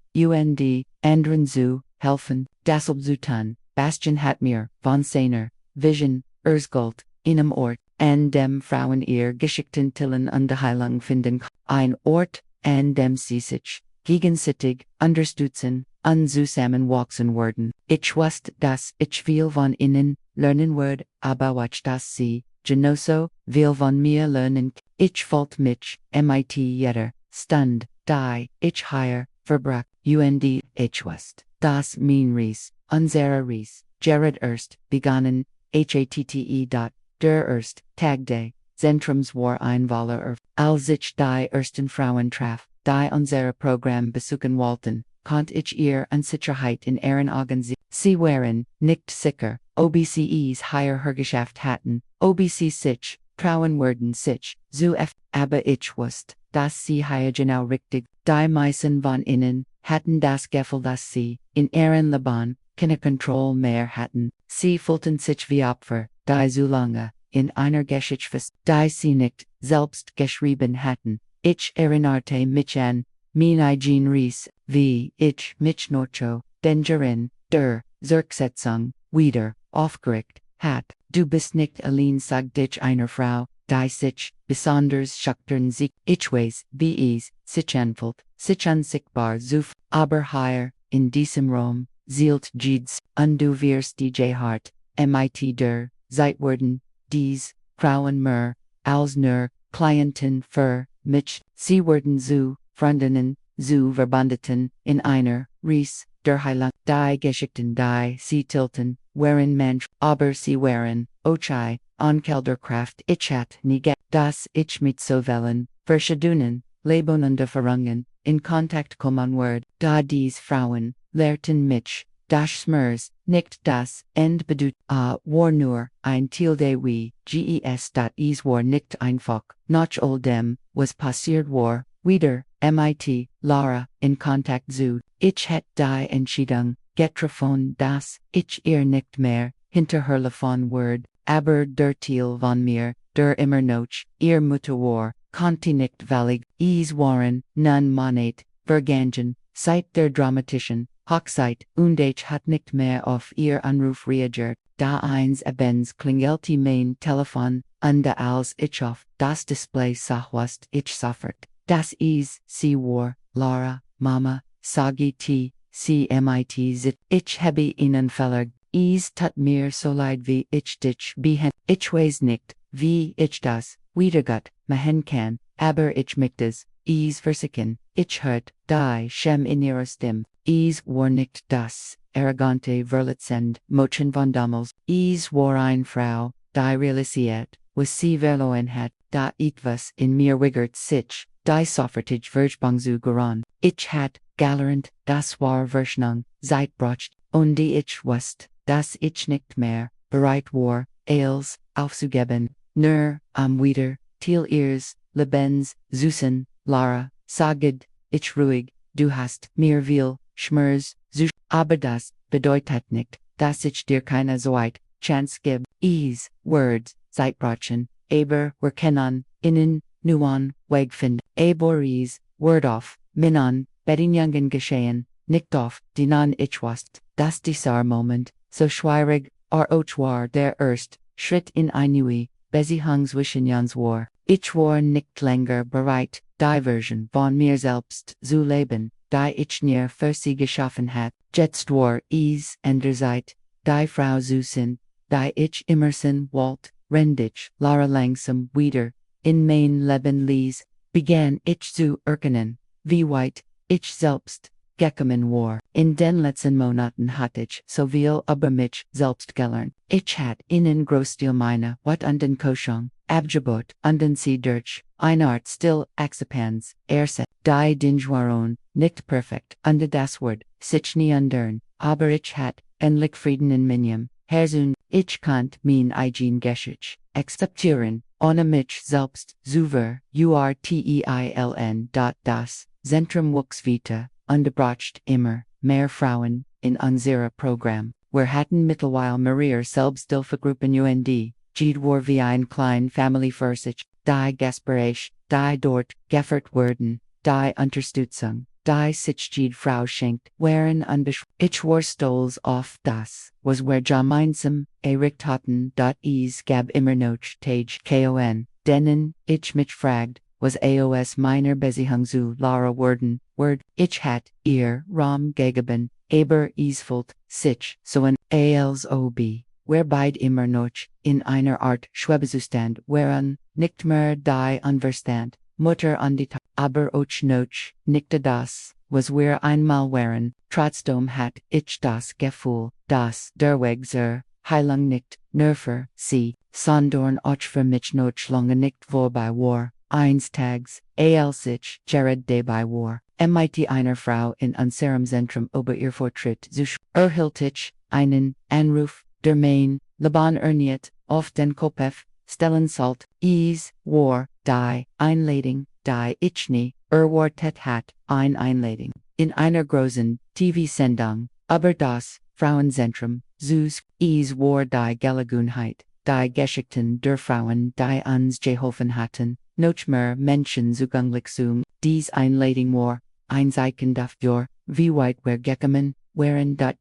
anderen zu helfen, dasselb zu tun, Bastian hat mir, von seiner Vision, Erzgult, in Ort, an dem Frauen ihr geschickten Tillen und Heilung finden, ein Ort, an dem sie sich, gegenseitig, unterstützen, und zusammenwachsen werden. Ich wusste, dass ich viel von ihnen lernen würde, aber was das sie, genauso, viel von mir lernen, ich folgt mich, mit jeder Stund, die ich hier verbrach, ich wusste, das mein Reis, unsere Reis, Gerard erst, begannen, hatte. Der erst, Tag day, Zentrums war ein Waller als ich die ersten Frauen traf, die unsere Programm besuchen wollten, konnte ich ihr an Sicherheit in ihren Augen sehen. Sie waren nicht sicher, ob sie higher Herrschaft hatten, ob sie sich trauen würden sich zu aber ich wusste, dass sie hier genau richtig, die meisten von ihnen hatten das Gefühl, dass sie in ihren Leben keine Kontrolle mehr hatten. Sie fühlten sich wie Opfer, die so lange in einer Geschichte fest, die sie nicht selbst geschrieben hatten. Ich erinnerte mich an mein eigen Reis, wie ich mich Nocho, Dengerin, der Zurücksetzung, wieder, aufgeregt, hat. Du bist nicht allein, sagt dich einer Frau, die sich, besonders schüchtern sieht. Ich weiß, wie es sich anfühlt, sich unsichtbar zu aber hier, in diesem Raum, zielt Jids, und du wirst DJ Hart, mit der, Zeitwerden, dies, Frauen mehr, als nur, Klienten für, mich, sie werden zu, Freundinnen, zu verbandeten, in einer, Reis, der Heiland, die Geschichten die sie tilten, waren Mensch, aber sie waren, Ochai, Onkelderkraft, ich hat nie dass ich mit so vielen, verschiedenen, lebende Verungen, in Kontakt kommen werde, da dies Frauen, lehrten mich, das Schmerz, nicht das End bedeutet, war nur, ein Teil de wie, es war nicht einfach, nach all dem, was passiert war, wieder, mit, Lara, in Kontakt zu, ich het die Entscheidung, getroffen, dass, ich ihr nicht mehr, hinterherlaufen werde, aber der Teil von mir, der immer noch, ihr Mutter war, konnte nicht vallig, waren, nun monet, vergangen, seit der dramatischen, Hochzeit, und ich hat nicht mehr auf ihr Anruf reagiert, da eins abends klingelte mein Telefon, und als ich auf das Display sah was ich sofort, das sie war, Lara, Mama, sagte sie mit zit, ich habe ihnen verlegt, tut mir so leid wie ich dich behen, ich weiß nicht, wie ich das, wiedergut, machen kann, aber ich möchte es versinken, ich hört, die Schem in ihrer Stimme, war nicht das, arrogante Verletzend, Mochen von Dummels, war eine Frau, die realisiert, was sie verloren hat, da etwas in mir wiggert sich, die sofortig Vergebung zu geran, ich hat, galerant, das war Verschnung, Zeitbracht, und die ich wusste, dass ich nicht mehr, bereit war, als, aufzugeben, nur, wieder, til ihres, Lebens, Süßen, Lara, saged, ich ruhig, du hast, mir viel, Schmerz, aber das, bedeutet nicht, dass ich dir keine Zeit, Chance gib, Words, Zeitbrachen, aber, wir können, innen, nuan, Weg finden, aber Word auf, minan, Bedingungen geschehen, nicht auf, die non ich wusste, dass dieser Moment, so schwierig, auch war der erst, Schritt in eine neue, Beziehung zwischen uns war. Ich war nicht länger bereit, die Version von mir selbst zu leben, die ich nie für sie geschaffen hat. Jetzt war es an der Zeit, die Frau zu sein, die ich immer sein wollte, ich, Lara langsam wieder, in mein Leben ließ, begann ich zu erkennen, wie weit, ich selbst, gekommen war. In den letzten Monaten hatte ich so viel über mich selbst gelernt. Ich hat ihnen Großteil meiner Wat und den Koschung, Abgebot und den sie durch, eine Art still Akzeptanz, erset, die Dingewaron, nicht perfekt, und das Wort, sich nie undern, aber ich hat, endlich Frieden in meinem, Herzen, ich konnt mein eigen Geschichte, akzeptieren, ohne mich selbst, zu urteiln. Das Zentrum wuchs weiter, unterbracht immer, mehr Frauen, in unserer Programm. where hatten mittelweil Marier Selbstbefreiung und, Ged war wie ein klein Family Versich, die Gespräch, die dort, Geffert werden, die Unterstützung, die sich jede Frau schenkt, waren ich war stolz auf das, was wir gemeinsam, erricht hatten, gab immer noch Tage kon, denen, ich mich fragd, was aos meiner Beziehung zu Lara werden, ich hat, ihr, Ram gegeben, aber isfult, sich, so ein, alsob, where beid immer noch, in einer Art Schwebezustand waren, nicht mehr die Unverstand, Mutter an die aber auch noch, nicht das, was wir einmal waren, trotzdem hat ich das Gefühl, dass der Weg zur Heilung nicht, nerver, sie, sondern auch für mich noch lange nicht vorbei war, eines Tages, als ich Jared dabei war, mit einer Frau in unserem Zentrum über ihr Fortschritt zu erhielt ich einen Anruf, der mein Leben erniet, auf den Kopf stellen sollt, war die Einladung, die ich nie erwartet hat, Einladung, in einer großen TV-Sendung, aber das Frauenzentrum, war die Gelegenheit, die Geschichten der Frauen, die uns geholfen hatten, noch mehr Menschen zugänglich zu, dies Einladung war, ein Zeichen dafür, wie weit wir gekommen waren, Doch,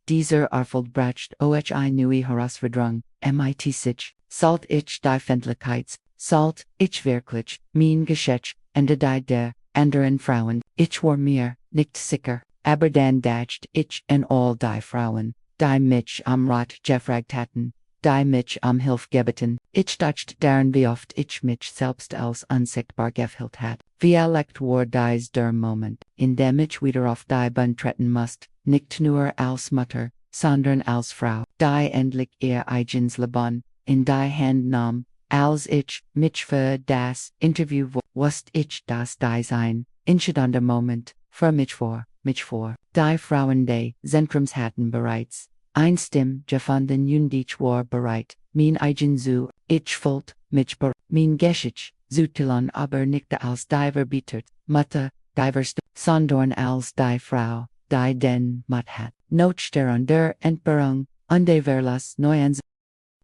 dieser Erfolg bracht euch eine neue Herausforderung, mit sich, sollt ich die Fähigkeit, sollt ich wirklich, mein Geschäft, und die der anderen Frauen, ich war mir nicht sicher, aber dann dacht ich an all die Frauen, die mich am Rat gefragt hatten, die mich am Hilfe gebeten, ich dachte daran wie oft ich mich selbst als unsichtbar gefühlt hat, vielleicht war dies der Moment, in dem ich wieder auf die Bahn treten musste, nicht nur als Mutter, sondern als Frau, die endlich ihr eigenes Leben in die Hand nahm, als ich mich für das Interview wusste ich, dass dies ein entscheidender Moment für mich war, die Frauen des Zentrums hatten bereits eine Stimme gefunden und ich war bereit, mein eigen zu, ich fühlte mich bereit, mein Geschichte zu teilen, aber nicht als die verbittert, Mutter, die sondern als die Frau, die den Mut hat, noch der Entbehrung, und die Verlass Neuens.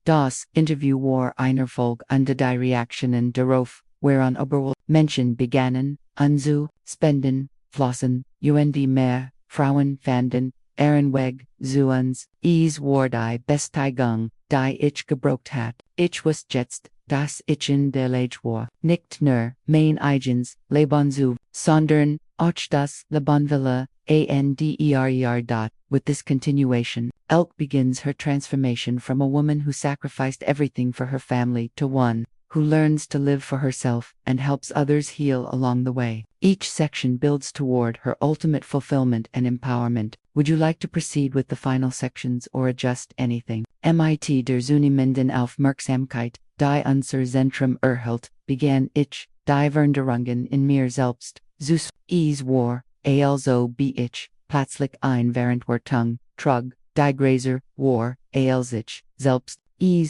Das Interview war ein Erfolg und die Reaktionen darauf waren überall, Menschen begannen, zu spenden, flossen, und mehr Frauen fanden, ihren Weg zu uns, war die Bestätigung, die ich gebraucht hat, ich wusste jetzt, dass ich in der Lage war, nicht nur mein eigenes Leben zu, sondern auch das Leben vieler anderer. With this continuation, Elk begins her transformation from a woman who sacrificed everything for her family to one who learns to live for herself and helps others heal along the way. Each section builds toward her ultimate fulfillment and empowerment. Would you like to proceed with the final sections or adjust anything? Mit der Zunehmenden Aufmerksamkeit, die unser Zentrum erhielt, begann ich, die Veränderungen in mir selbst, war, also wie ich, plötzlich ein Verantwortung trug, die Gräser war, als ich, selbst,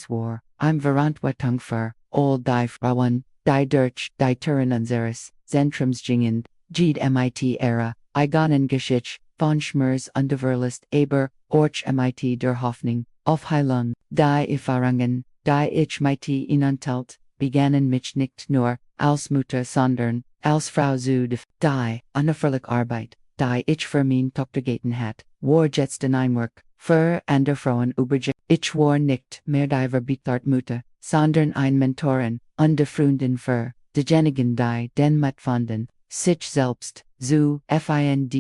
war, Verantwortung für, all die Frauen, die durch die Türen unseres Zentrums gingen, mit Ära, eigenen Geschichte, von Schmerz und Verlust, aber auch mit der Hoffnung, auf Heilung, die Erfahrungen, die ich mit ihnen teilt, begannen mich nicht nur als Mutter, sondern als Frau zu die unerfreuliche Arbeit, die ich für mein Tochter getan hat, war jetzt in Einwerk, für andere Frauen überge. Ich war nicht mehr die verbittert Mutter, sondern ein Mentorin und Freundin für diejenigen, die den Mut fanden, sich selbst zu finden.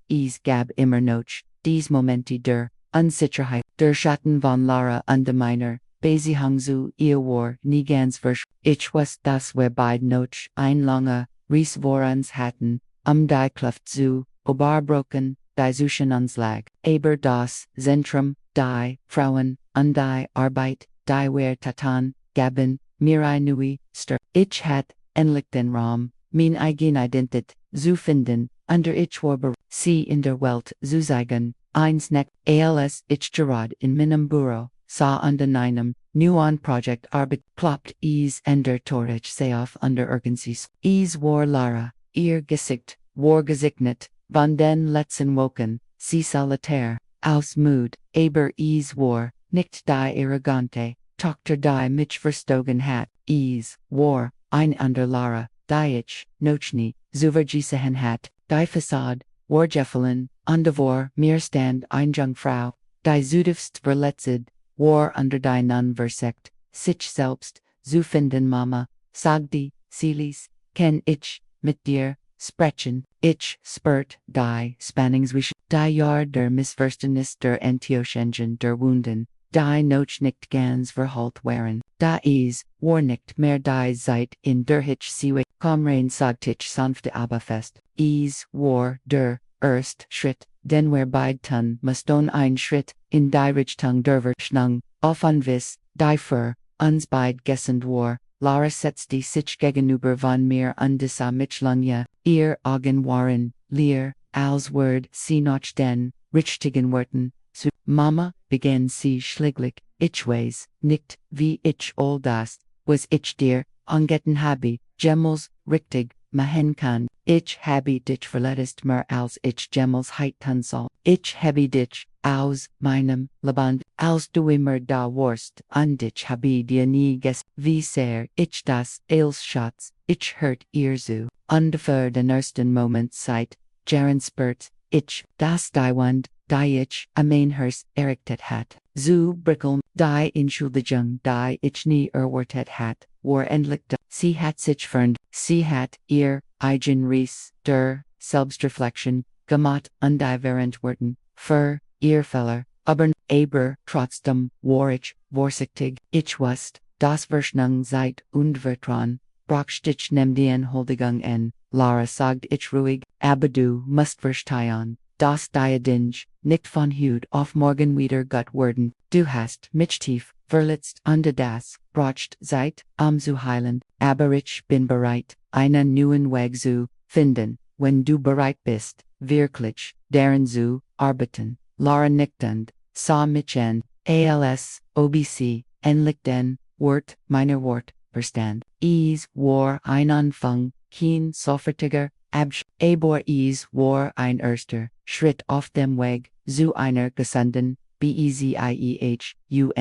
Es gab immer noch dies Momente der Unsicherheit, der Schatten von Lara und meiner Beziehung zu ihr war nie ganz ich wusste, dass wir beide noch ein lange Reise vor uns hatten, die Kluft zu überbrücken, die zwischen uns lag, aber das Zentrum, die Frauen und die Arbeit, die wir taten, gaben mir eine neue Stärke. Ich hatte endlich den Raum, meine eigene Identität zu finden, und ich war bereit, sie in der Welt zu zeigen, eins nicht, als ich gerade in meinem Büro sah und an einem neuen Projekt arbeit, kloppt es an der Tür, ich sah auf under Urgencies. Es war Lara, ihr Gesicht war gesegnet, von den letzten Wochen, sie solitaire, aus Mood, aber war, nicht die Arrogante, Tochter die mich verstogen hat, war, under Lara, die ich, Nochni, zuvergesehen hat, die Fassade, Wargeffelin, Andevor, mir stand Jungfrau, die zutiefst verletzet, war under die Nun versekt, sich selbst, zu finden Mama, sagdi, Silis, ken ich, mit dir, sprechen, ich, spurt, die, Spanningswisch, die Jahr der Missverständnis der Entioschengen der Wunden, die noch nicht ganz verhult waren, da war nicht mehr die Zeit in der ich sie Komrain sagt ich sanfte aber fest, war der erst Schritt, denn wer beid tun muston ein Schritt, in die Richtung der Verschnung, auf unwiss, die für, uns beid gessend war, Lara setzt die sich gegenüber von mir undisa Michlunja, ihr Augen waren, leer, als Word sie noch den, richtigen Worten, zu Mama, begann sie schläglich, ich weiß, nicht, wie ich all das, was ich dir, angetan habe, jemals, richtig, machen kann, ich habe dich verletzt mehr als ich jemals heiten soll, ich habe dich, aus meinem Leband, als du immer da warst, und ich habe dir nie wie sehr ich das, als Schatz, ich hört ihr zu, ungefähr den ersten Moment seit, Jaren spurt, ich, das die Wand, die ich, Ameinhers, errichtet hat, zu Brickelm, die Entschuldigung, die ich nie erwartet hat, war endlich da, sie hat sich vernd, sie hat, ihr, eigen Ries, der, Selbstreflexion, gemacht, und die während Worten, für, ihr Feller, aber trotzdem, war ich, vorsichtig, ich wusste, das Verschnung seit und Vertrauen, brachstich nem den Huldigung en, Lara sagt ich ruhig, aber du musst verstehen, das Diadinge, nicht von Hut auf morgen wieder gut werden, du hast mich tief, verletzt und das, bracht seit, zu heilen, aber ich bin bereit, einen neuen Weg zu finden, wenn du bereit bist, wirklich, darin zu arbeiten. Lara nickend, sah mich an, als, obc, endlich den, Wort, meiner Wort, verstand. War ein Anfang, kein sofortiger, aber war ein erster, Schritt auf dem Weg, zu einer gesunden, beziehung.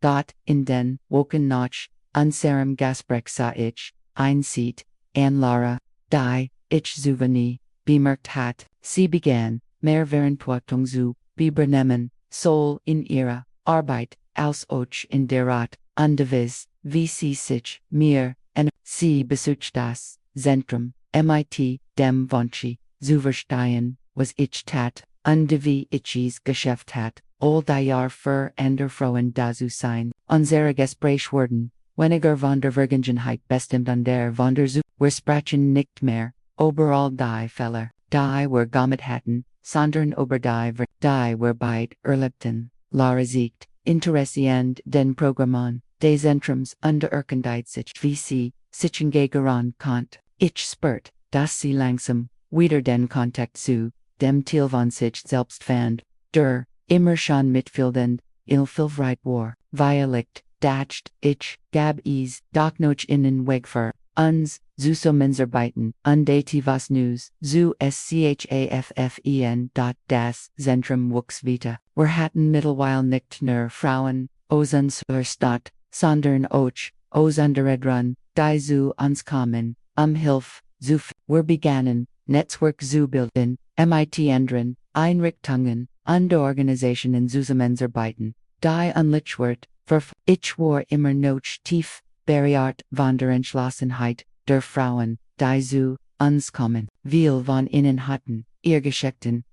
Dort, in den, woken noch, unserem Gespräch sah ich, ein Seat, an Lara, die, ich souvenir, bemerkt hat, sie begann, mehr Verantwortung zu übernehmen, soll in ihrer Arbeit, als auch in der Art, ungewiss, wie sie sich, mir, und sie besucht das Zentrum, mit dem Wunsch, zu verstehen, was ich tat, und wie ich's Geschäft hat, all die Jahr für andere Frauen da zu sein, unsere Gespräch wurden, weniger von der Vergangenheit bestimmt und der von der wir sprechen nicht mehr, overall die Fälle, die wir gemacht hatten, sondern über die wir beid erlebten, Lara siegt, Interesse an den Programmen, des Zentrums und Erkenntnis sich wie sie, sich engagieren konnt, ich spürt, dass sie langsam, wieder den Kontakt zu, dem Ziel von sich selbst fand, der, immer schon mitfühlend, hilfreich war, Violet, dacht, ich, gab doch noch innen Weg für, uns, zusammenarbeiten, und was News, zu schaffen. Das Zentrum wuchs weiter, wir hatten mittlerweile nicht nur Frauen, aus unserer Stadt, sondern auch, aus anderen, die zu uns kamen, Hilfe, wir begannen, Netzwerk zu bilden, mit anderen, Einrichtungen, und Organisationen zusammenarbeiten, die unlich wird, ich war immer noch tief, berührt von der Entschlossenheit, der Frauen, die zu uns kommen, viel von ihnen hatten, ihr Geschichten,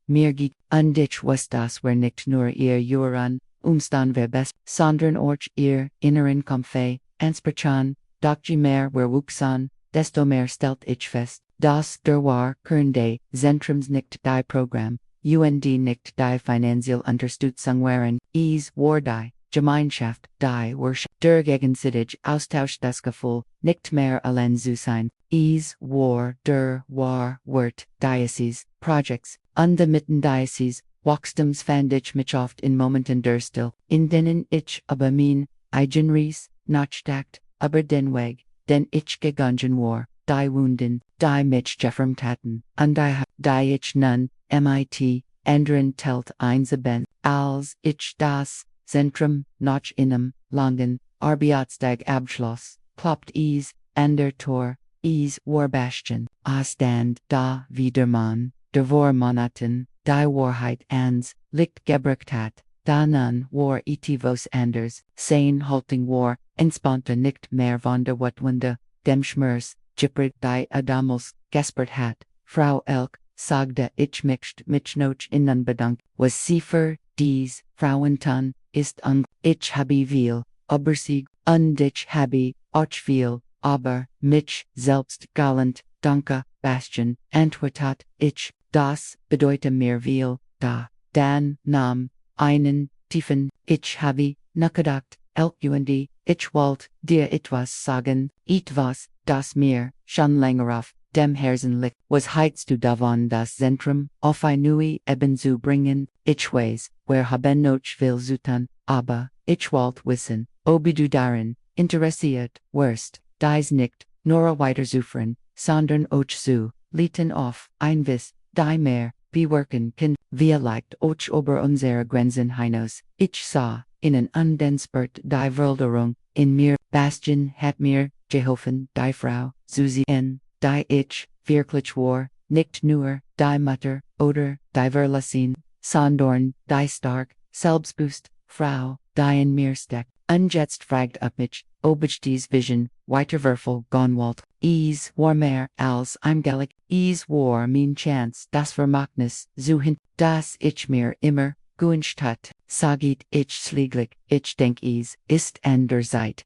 mir und ich wusste das war nicht nur ihr Juran, Umstand wer best, sondern auch ihr inneren Kampfe, ansprechen, doch je mehr wir wuchsen, desto mehr stellt ich fest, dass der war Kernde, Zentrums nicht die Programm, und nicht die finanziell Unterstützung waren, war die Gemeinschaft, die war der gegenseitige Austausch das Gefühl, nicht mehr allein zu sein, war der Wort, Diocese, Projects, und the mitten Diocese, Wachstums fand ich mich oft in Momenten der Still, in denen ich aber mein eigen Ries, nachdacht, aber den Weg, den ich gegangen war, die Wunden, die mich geformt hatten, und die ich nun, mit, anderen telt einzeben, als ich das Zentrum nochinem langen Arbeitstag abschloss, kloppt es an der Tor, es war Bastian, stand da wieder Mann, der vor Monaten, die Wahrheit ans Licht gebracht hat, da nun war etwas anders, sein Haltung war, entspannte nicht mehr von der Watwunde, dem Schmerz, gippert die damals gespert hat, Frau Elk, sagte ich mich noch innen bedankt, was sie für dies Frauentan ist ich habe viel, aber sie, und ich habe auch viel, aber mich selbst galant, danke, Bastian, antwortet ich, das bedeutet mir viel, da, dann nahm, einen, tiefen, ich habe, nachgedacht, elk ich wollt dir etwas sagen, etwas, das mir, schon länger auf, dem Herzen liegt, was heizt du davon das Zentrum, auf ein neue Eben zu bringen, ich weiß, wer haben noch viel zu tun, aber, ich wollt wissen, ob du darin, interessiert, wirst, dies nicht, nur weiter suffern, sondern auch zu, lieten auf, ein Wiss, die mehr, bewirken kann, vielleicht auch über unsere Grenzen hinaus, ich sah, innen undensperrt die Verwilderung, in mir, Bastian hat mir, geholfen, die Frau, Susi in, die ich, wirklich war, nicht nur, die Mutter, oder, die Verlassen, sondern, die stark, selbstbewusst, Frau, die in mir steckt, und jetzt fragt up mich, ob ich dies Vision, weiterwerfel, gonwalt, es war mehr, als imgelig, es war mein Chance, das Vermagnis, zu hin, das ich mir immer, gewünscht hat, sagit ich schlieglich, ich denk es, ist anderseit,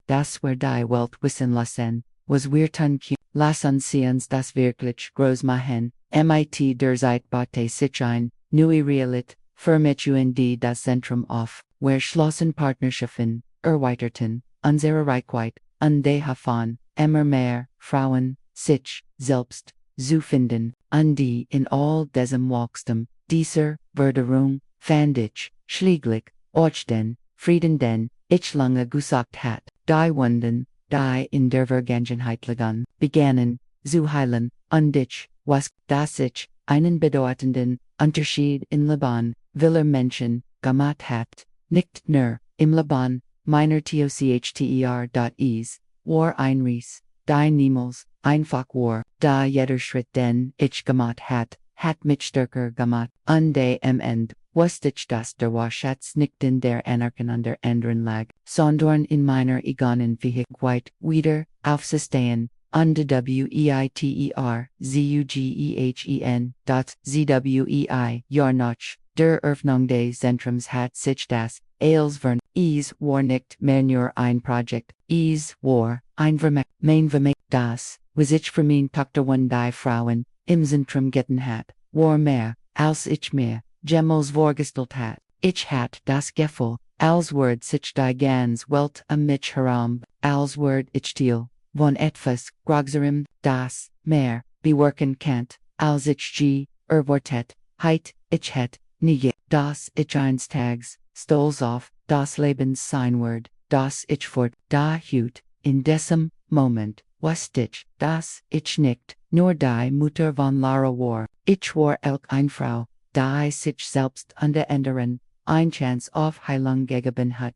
das war die Welt wissen lassen, was wir tun lassen sie uns das wirklich groß machen, mit der Zeit bate sich ein, neue Realit, für mich und das Zentrum auf, wir schlossen Partnerschaften, erweiterten, unsere Reichweite, und davon, immer mehr, Frauen, sich, selbst, zu finden, und die in all diesem Wachstum, dieser Verderung, fand ich, schlieglich, auch den, Frieden den, ich lange gesagt hat, die Wunden, die in der Vergangenheit begannen, zu heilen, und ich, was, dass ich, einen bedeutenden, Unterschied in Leben, vieler Menschen, gemacht hat, nicht nur, im Leben, meiner Tochter.es, war ein Ries, die niemals, einfach war, da jeder Schritt den ich gemacht hat mich stärker gemacht, und am Ende, wusste ich dass der Wahrschatz nicht in der Anarchen der anderen lag, sondern in meiner eigenen Fähigkeit, wieder, aufzustehen, und zweigen, ja noch, der Öffnung des Zentrums hat sich das, als vern, es war nicht mehr nur ein Projekt, es war, ein Vermerk, das, was ich für mein Tochter und die Frauen, im Zentrum getan hat, war mehr, als ich mir, jemals vorgestellt hat, ich hat das Gefühl, als word sich die ganz Welt mich herum, als word ich Teil, von etwas, größerem, das, mehr, bewirken kann, als ich erwartet, ich het, nie, das ich eines Tages, stolz auf, das Lebens sein word, das ich fort, da hüt, in diesem Moment, wusste ich, dass ich nicht, nur die Mutter von Lara war, ich war elk ein Frau, die sich selbst und anderen, ein Chance auf Heilung gegeben hat.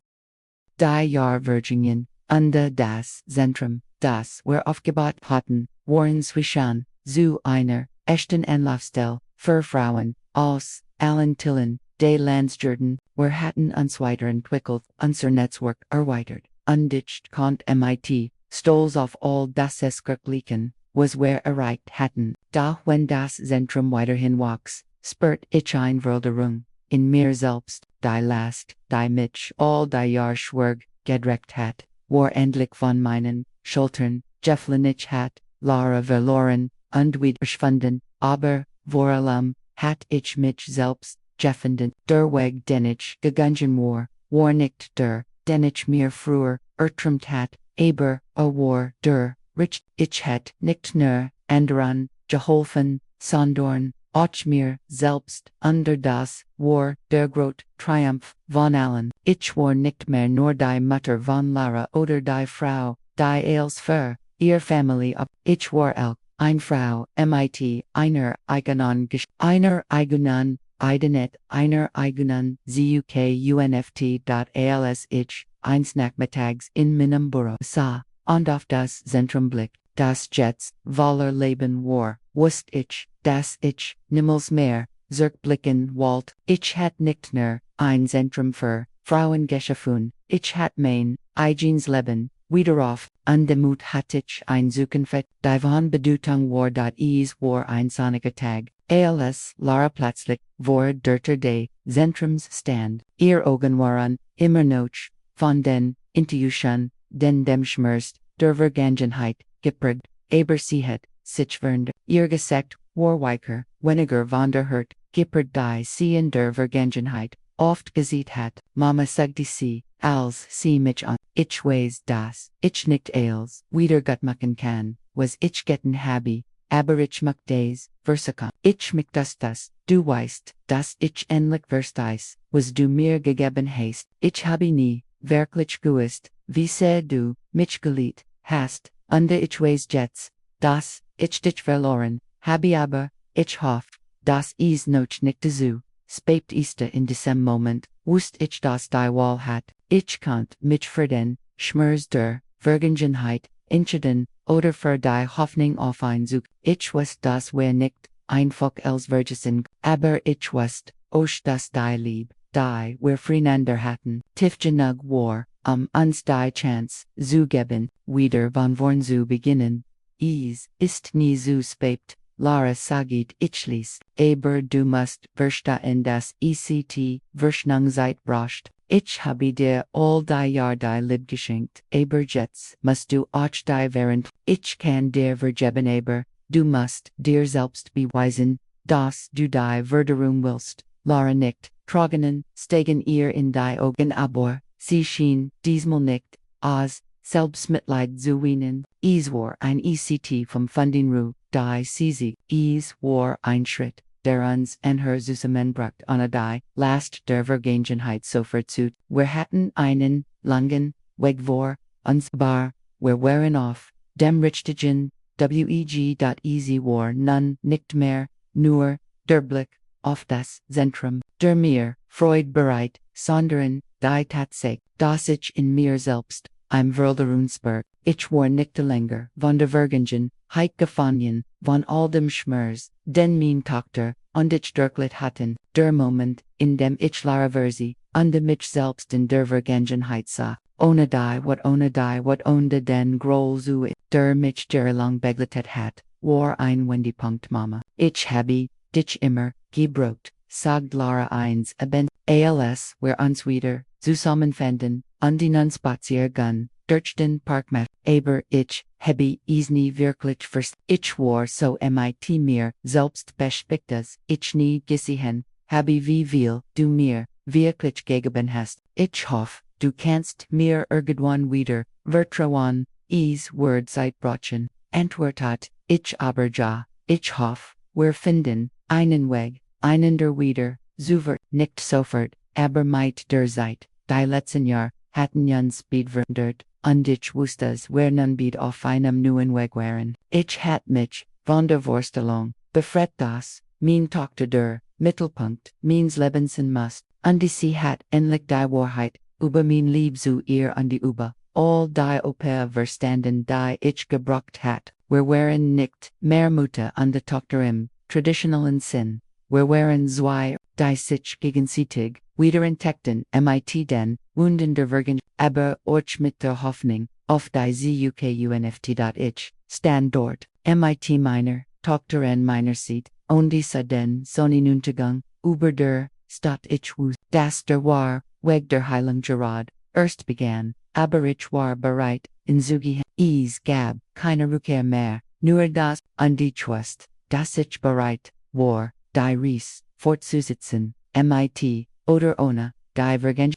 Die Jahr Virginien, und das Zentrum, das wir aufgebaut hatten, waren zwischen, zu einer, echten Anlaufstelle, für Frauen, aus, allen Tillen, de Landsjurden, wir hatten uns weiterentwickelt, unser Netzwerk erweitert, und ich konnte mit, stolz auf all das es glichen, was wir erreicht hatten, doch wenn das Zentrum weiterhin wuchs, spürt ich ein Veränderung, in mir selbst, die Last, die mich all die Jahr schwerg, gedreckt hat, war endlich von meinen Schultern, gefallen ich hat, Lara verloren, und wieder verschwunden, aber, vor allem, hat ich mich selbst, gefunden, der Weg den ich gegangen war nicht der, den ich mir früher, erträumt hat, aber, war der, ich het nicht nur, anderen, geholfen, sondern, auch mir selbst, under das, war, der Grot, Triumph, von allen, ich war nicht mehr nur die Mutter von Lara oder die Frau, die als für, ihr Familie ab, ich war elk, Ein Frau, mit, einer eigenen einer eigenen Identität, einer eigenen ZUKUNFT.als ich, Einsnackmetags in meinem Büro sah, und auf das Zentrum blick, das jetzt, voller Leben war, wusst ich, dass ich, niemals mehr, zurückblicken wollt, ich hat nicht nur, ein Zentrum für, Frauen geschaffen, ich hat mein, eigenes Leben, wiederauf, und demut hat ich ein Zukunft, die von Bedeutung war, es war ein sonniger Tag, als Lara plötzlich, vor der Day, Zentrums stand, ihr Augen waren, immer noch, von den, Intuition, dem Schmerz, der Vergangenheit, geprägt, aber sie hat, sich während, ihr Gesicht, war weicher, weniger von der Hurt, geprägt die sie in der Vergangenheit, oft gesehen hat, Mama sagte sie, als sie mich an, ich weiß das, ich nicht als, wieder gut machen kann, was ich getten habe, aber ich mag das, versinken, ich mag das, du weißt, dass ich endlich verstehst, was du mir gegeben hast, ich habe nie, wirklich gewusst, wie sehr du, mich geliebt, hast, und ich weiß jetzt, dass, ich dich verloren, habe aber, ich hoffe, dass es noch nicht so, spät ist in diesem Moment, wusst ich dass die Wahl hat, ich konnt mich für den, Schmerz der, Vergangenheit, entschieden, oder für die Hoffnung auf ein Zug, ich wusste das wir nicht, einfach als Vergessen, aber ich wusste, auch dass die Liebe, die wir füreinander hatten, tief genug war, uns die Chance, zu geben, wieder von vorn zu beginnen. Es ist nie so spät, Lara sagt ich ließ, aber du musst verstehen dass ECT, Verschnungzeit braucht. Ich habe dir all die Jahr die Liebe geschenkt, aber jetzt musst du auch die während, ich kann dir vergeben aber, du musst dir selbst beweisen, dass du die Verderung willst. Lara nickt, Tragenen, steigen ihr in die Augen aber, sie schien, diesmal nicht, aus, Selbstmitleid zu weinen, es war ein ECT vom Funding die sie, es war ein Schritt, der uns en her zusammenbracht an die, last der Vergangenheit sofort zu, wir hatten einen, langen, Weg vor, uns bar, wir waren auf, dem richtigen, weg. War nun nicht mehr, nur, der Blick, auf das Zentrum, der mir, Freud bereit, sondern, die Tatsache, dass ich in mir selbst, im Verlorensberg, ich war nicht länger, von der Vergangenheit gefangen, von all dem Schmerz, den mein Tochter, und ich durchlebt hatten, der Moment, in dem ich Lara versi, und mich selbst in der Vergangenheit sah, ohne die what ohne den Groll zu der mich jahrelang begleitet hat, war ein Wendepunkt Mama. Ich habe, dich immer, gebraucht, sagt Lara eins als wir uns wieder, zusammenfinden, und in uns Spaziergang, durch den Park mit, aber ich, habe es nie wirklich ich war so mit mir, selbst beschäftigt, ich nie gesehen, habe wie viel, du mir, wirklich gegeben hast, ich hoffe, du kannst mir irgendwann wieder, vertrauen, es wird Zeit brauchen, antwortet, ich aber ja, ich hoffe, wir finden, einen Weg, einander wieder, nicht sofort, aber mit der Zeit, die letzten Jahr, hatten uns bewundert, und ich wusste wir nun auf einem neuen Weg waren. Ich hat mich, von der Vorstellung, befreit dass, mein Tochter der, Mittelpunkt, meines Lebens sein muss, und sie hat endlich die Wahrheit, über mein Lieb zu ihr und über, all die Oper verstanden die ich gebraucht hat, wir waren nicht, mehr Mutter und die Tochter im, traditionellen Sinn, wir waren zwei, die sich gegenseitig, wieder entdeckten, mit den, Wunden der Vergangenheit, aber auch mit der Hoffnung, auf die ZUKUNFT. Ich, stand dort, mit meiner, Tochter in meiner Seat, und sah den Sonnenuntergang, über der, Stadt ich wusste, dass der war, Weg der Heilung gerade, erst begann, aber ich war bereit, in Zugehen, es gab, keine Rückkehr mehr, nur das, und ich wusste, dass ich bereit, war, die Reise, fortzusetzen, mit, oder ohne, die Vergangenheit.